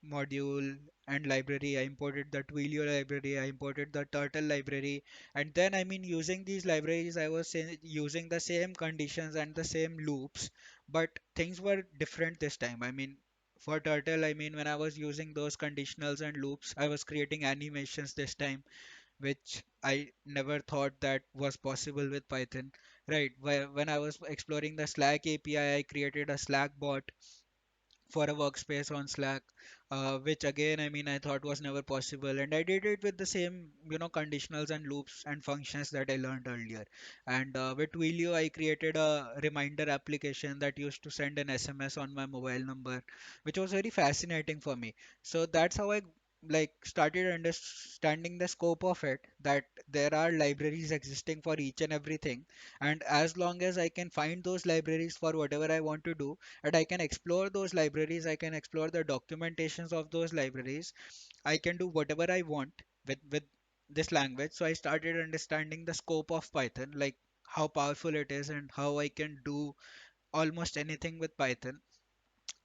module and library. I imported the Twilio library. I imported the Turtle library. And then, I mean, using these libraries, I was using the same conditions and the same loops, but things were different this time. I mean, for Turtle, I mean, when I was using those conditionals and loops, I was creating animations this time, which I never thought that was possible with Python. Right, when I was exploring the Slack API, I created a Slack bot for a workspace on Slack, which again, I mean, I thought was never possible. And I did it with the same, conditionals and loops and functions that I learned earlier. And with Twilio, I created a reminder application that used to send an SMS on my mobile number, which was very fascinating for me. So that's how I like started understanding the scope of it, that there are libraries existing for each and everything, and as long as I can find those libraries for whatever I want to do, and I can explore those libraries, I can explore the documentations of those libraries, I can do whatever I want with this language. So I started understanding the scope of Python, like how powerful it is and how I can do almost anything with Python.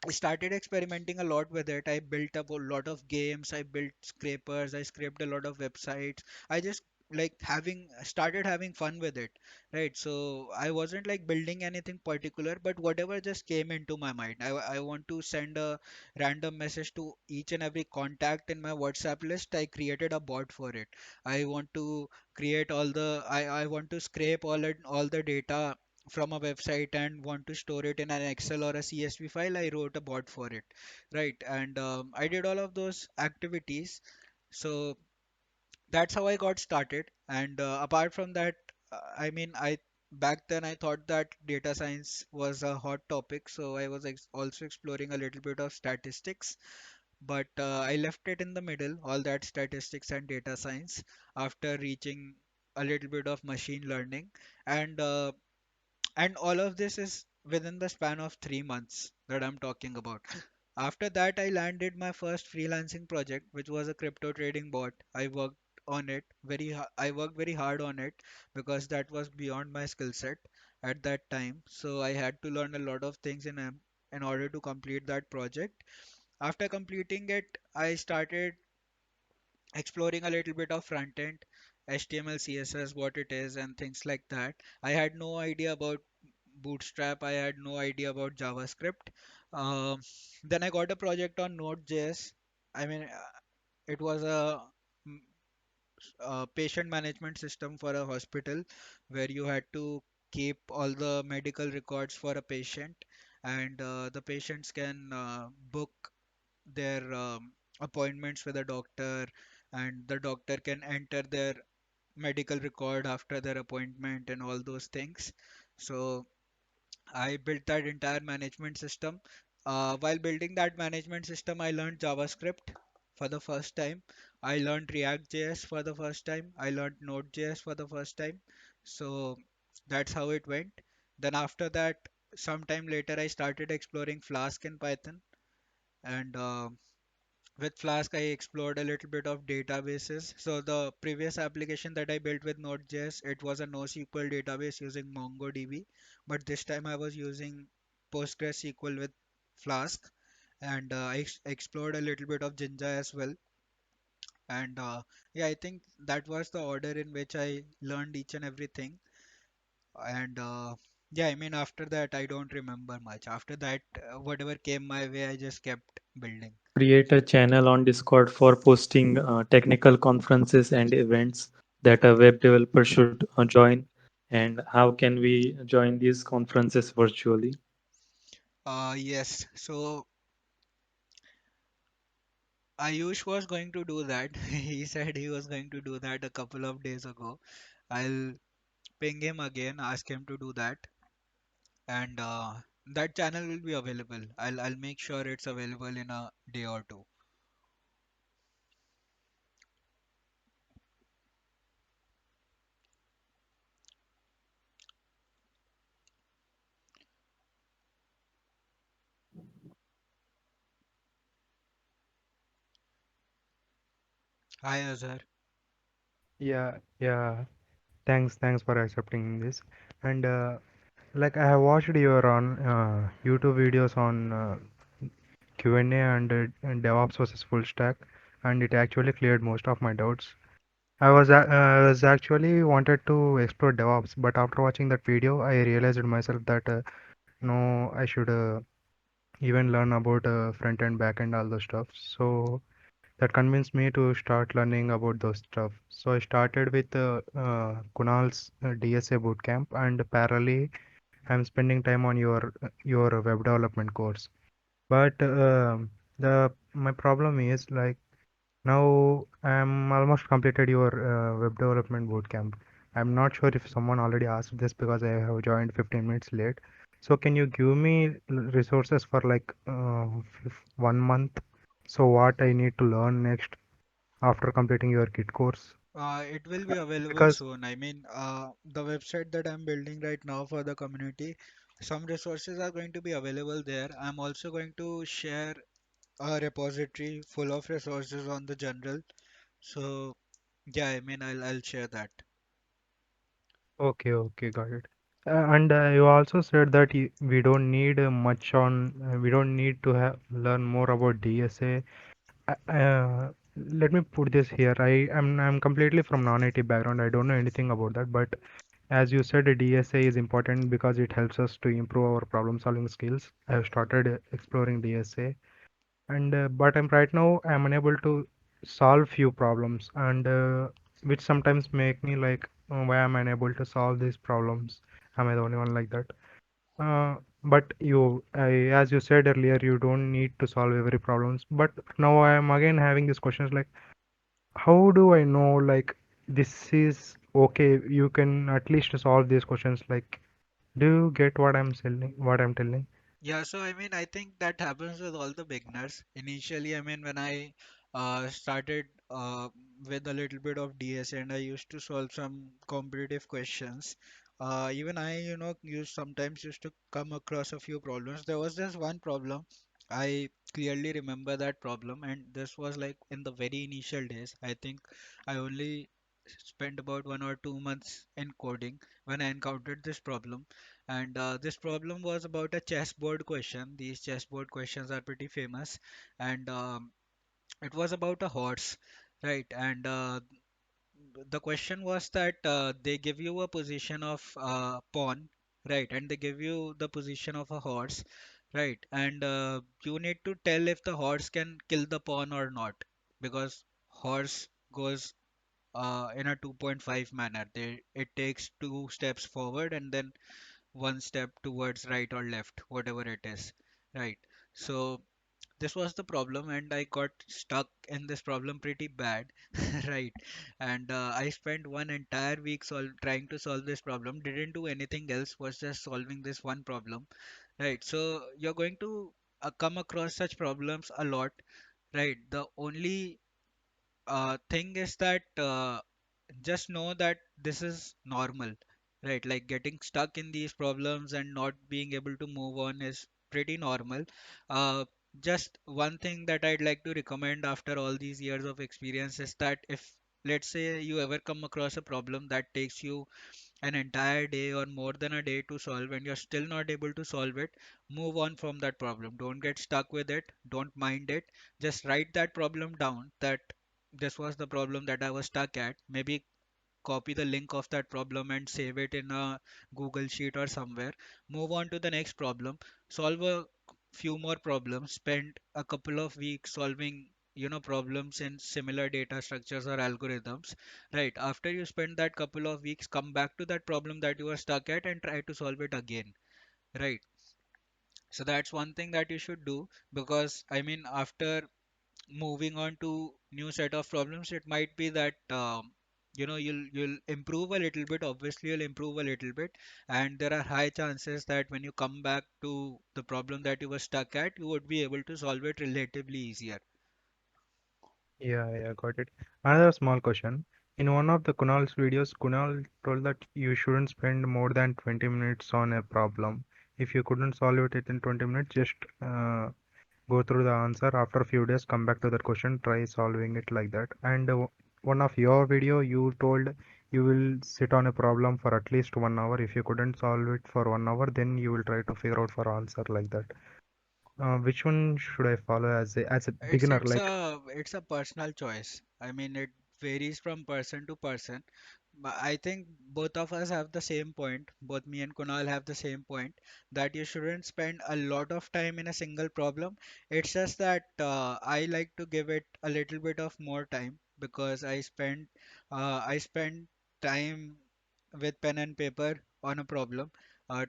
I started experimenting a lot with it. I built up a lot of games. I built scrapers. I scraped a lot of websites. I just like having started having fun with it, right? So I wasn't like building anything particular, but whatever just came into my mind. I want to send a random message to each and every contact in my WhatsApp list. I created a bot for it. I want to create I want to scrape all the data from a website and want to store it in an Excel or a CSV file, I wrote a bot for it, right? And I did all of those activities. So that's how I got started. And apart from that, I mean, I back then I thought that data science was a hot topic, so I was also exploring a little bit of statistics. But I left it in the middle, all that statistics and data science, after reaching a little bit of machine learning. And all of this is within the span of 3 months that I'm talking about. After that, I landed my first freelancing project, which was a crypto trading bot. I worked on it I worked very hard on it because that was beyond my skill set at that time. So I had to learn a lot of things in order to complete that project. After completing it, I started exploring a little bit of front end, HTML, CSS, what it is, and things like that. I had no idea about Bootstrap. I had no idea about JavaScript. Um, then I got a project on Node.js. I mean, it was mm, a patient management system for a hospital where you had to keep all the medical records for a patient, and the patients can book their appointments with a doctor, and the doctor can enter their medical record after their appointment and all those things. So I built that entire management system. While building that management system, I learned JavaScript for the first time. I learned ReactJS for the first time. I learned Node.js for the first time. So that's how it went. Then after that, sometime later, I started exploring Flask in Python. And with Flask, I explored a little bit of databases. So the previous application that I built with Node.js, it was a NoSQL database using MongoDB, but this time I was using PostgreSQL with Flask, and I explored a little bit of Jinja as well. And yeah, I think that was the order in which I learned each and everything. And yeah, I mean, after that, I don't remember much. After that, whatever came my way, I just kept building. Create a channel on Discord for posting technical conferences and events that a web developer should join. And how can we join these conferences virtually? Yes, so Ayush was going to do that. He said he was going to do that a couple of days ago. I'll ping him again, ask him to do that, and that channel will be available. I'll make sure it's available in a day or two. Hi Azhar. Yeah, yeah. Thanks for accepting this. And like I have watched your on YouTube videos on Q&A and DevOps versus full stack, and it actually cleared most of my doubts. I was actually wanted to explore DevOps, but after watching that video, I realized myself that no, I should even learn about front end, back end, all those stuff. So that convinced me to start learning about those stuff. So I started with Kunal's DSA bootcamp, and parallelly, I'm spending time on your web development course. But the my problem is like now I'm almost completed your web development bootcamp. I'm not sure if someone already asked this because I have joined 15 minutes late. So can you give me resources for like 1 month? So what I need to learn next after completing your kit course? It will be available Because soon. I mean, the website that I'm building right now for the community, some resources are going to be available there. I'm also going to share a repository full of resources on the general. So yeah, I mean, I'll share that. okay, got it. And you also said that we don't need we don't need to have learn more about DSA. Let me put this here. I'm completely from non-IT background. I don't know anything about that, but as you said, DSA is important because it helps us to improve our problem-solving skills. I have started exploring DSA, and but I'm unable to solve few problems, and which sometimes make me like, why am I unable to solve these problems? Am I the only one like that? But as you said earlier, you don't need to solve every problems. But now I am again having these questions like, how do I know like this is okay? You can at least solve these questions. Like, do you get what I'm selling? What I'm telling? Yeah, so I mean, I think that happens with all the beginners. Initially, I mean, when I started with a little bit of DS and I used to solve some competitive questions, even I, sometimes used to come across a few problems. There was this one problem. I clearly remember that problem, and this was like in the very initial days. I think I only spent about 1 or 2 months in coding when I encountered this problem, and this problem was about a chessboard question. These chessboard questions are pretty famous, and it was about a horse, right? And the question was that they give you a position of pawn, right? And they give you the position of a horse, right? And you need to tell if the horse can kill the pawn or not, because horse goes in a 2.5 manner. It takes 2 steps forward and then 1 step towards right or left, whatever it is, right? So this was the problem, and I got stuck in this problem pretty bad, right? And I spent one entire week trying to solve this problem. Didn't do anything else, was just solving this one problem, right? So you're going to come across such problems a lot, right? The only thing is that just know that this is normal, right? Like getting stuck in these problems and not being able to move on is pretty normal. uh, just one thing that I'd like to recommend after all these years of experience is that if, let's say, you ever come across a problem that takes you an entire day or more than a day to solve and you're still not able to solve it, move on from that problem. Don't get stuck with it, don't mind it. Just write that problem down, that this was the problem that I was stuck at. Maybe copy the link of that problem and save it in a Google Sheet or somewhere. Move on to the next problem. Solve a few more problems. Spend a couple of weeks solving problems in similar data structures or algorithms. Right. After you spend that couple of weeks, come back to that problem that you were stuck at and try to solve it again. Right. So that's one thing that you should do, because I mean, after moving on to new set of problems, it might be that you'll improve a little bit. Obviously you'll improve a little bit, and there are high chances that when you come back to the problem that you were stuck at, you would be able to solve it relatively easier. Yeah, yeah, got it. Another small question. In one of the Kunal's videos, Kunal told that you shouldn't spend more than 20 minutes on a problem. If you couldn't solve it in 20 minutes, just go through the answer. After a few days, come back to that question, try solving it like that. And one of your video, you told you will sit on a problem for at least 1 hour. If you couldn't solve it for 1 hour, then you will try to figure out for answer like that. Which one should I follow as a It's beginner? it's Like, a it's a personal choice. I mean, it varies from person to person. But I think both of us have the same point. Both me and Kunal have the same point, that you shouldn't spend a lot of time in a single problem. It's just that I like to give it a little bit of more time, because I spend time with pen and paper on a problem,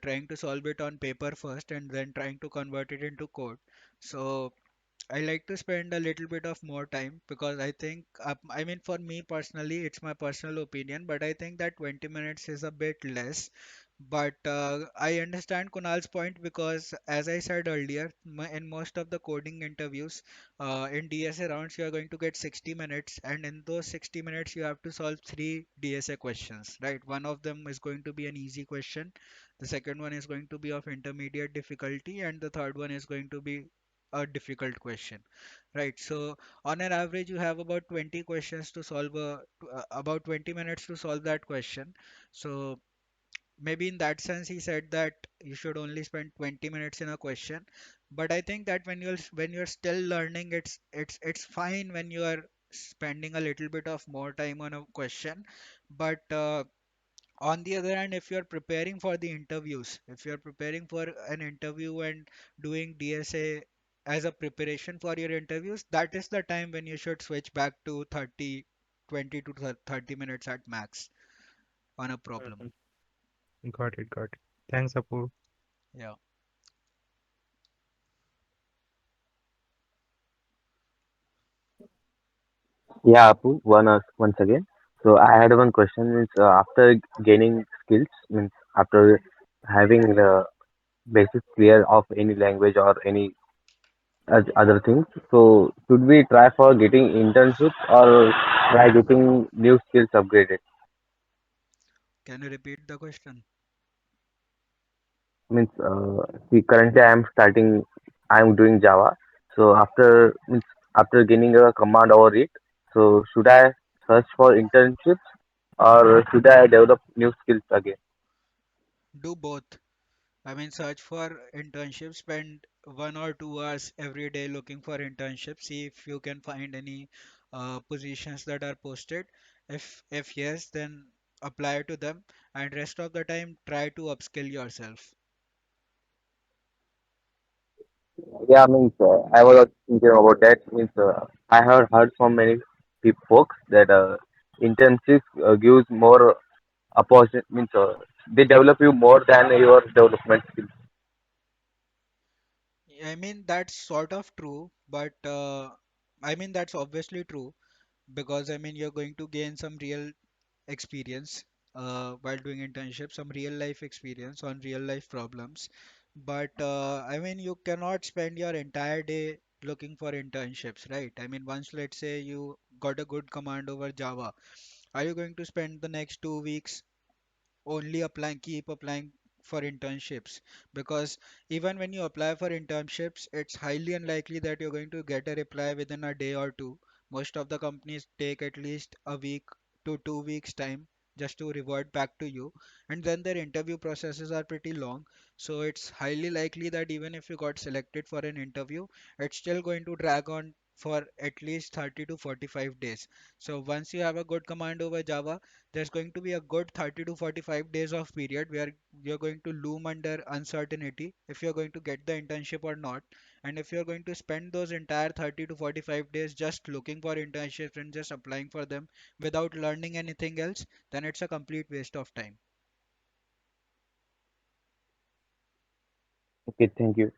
trying to solve it on paper first and then trying to convert it into code. So I like to spend a little bit of more time, because I think, I mean, for me personally, it's my personal opinion, but I think that 20 minutes is a bit less. But I understand Kunal's point, because, as I said earlier, in most of the coding interviews, in DSA rounds, you are going to get 60 minutes, and in those 60 minutes, you have to solve three DSA questions, right? One of them is going to be an easy question, the second one is going to be of intermediate difficulty, and the third one is going to be a difficult question, right? So on an average, you have about 20 questions to solve about 20 minutes to solve that question. So maybe in that sense, he said that you should only spend 20 minutes in a question. But I think that when you're still learning, it's fine when you are spending a little bit of more time on a question. But on the other hand, if you're preparing for the interviews, if you're preparing for an interview and doing DSA as a preparation for your interviews, that is the time when you should switch back to 20 to 30 minutes at max on a problem. Mhm. Got it, got it. Thanks, Apu. Yeah. Yeah, Apu, once again. So I had one question. Means after gaining skills, means after having the basics clear of any language or any other things. So should we try for getting internships or try getting new skills upgraded? Can you repeat the question? Means see, currently I'm doing Java. So after gaining a command over it, so should I search for internships or should I develop new skills again? Do both. I mean, search for internships, spend 1 or 2 hours every day looking for internships, see if you can find any positions that are posted. If yes, then apply to them, and rest of the time try to upskill yourself. Yeah, means I was also thinking about that. Means I have heard from many people folks that internships gives more opportunity. Means they develop you more than your development skills. I mean, that's sort of true, but I mean, that's obviously true, because I mean, you're going to gain some real experience while doing internship, some real life experience on real life problems. But I mean, you cannot spend your entire day looking for internships, right? I mean, once let's say you got a good command over Java, are you going to spend the next 2 weeks only keep applying for internships? Because even when you apply for internships, it's highly unlikely that you're going to get a reply within a day or two. Most of the companies take at least a week to 2 weeks time just to revert back to you, and then their interview processes are pretty long. So it's highly likely that even if you got selected for an interview, it's still going to drag on for at least 30 to 45 days. So once you have a good command over Java, there's going to be a good 30 to 45 days of period where you're going to loom under uncertainty if you're going to get the internship or not. And if you're going to spend those entire 30 to 45 days just looking for internships and just applying for them without learning anything else, then it's a complete waste of time. Okay, thank you.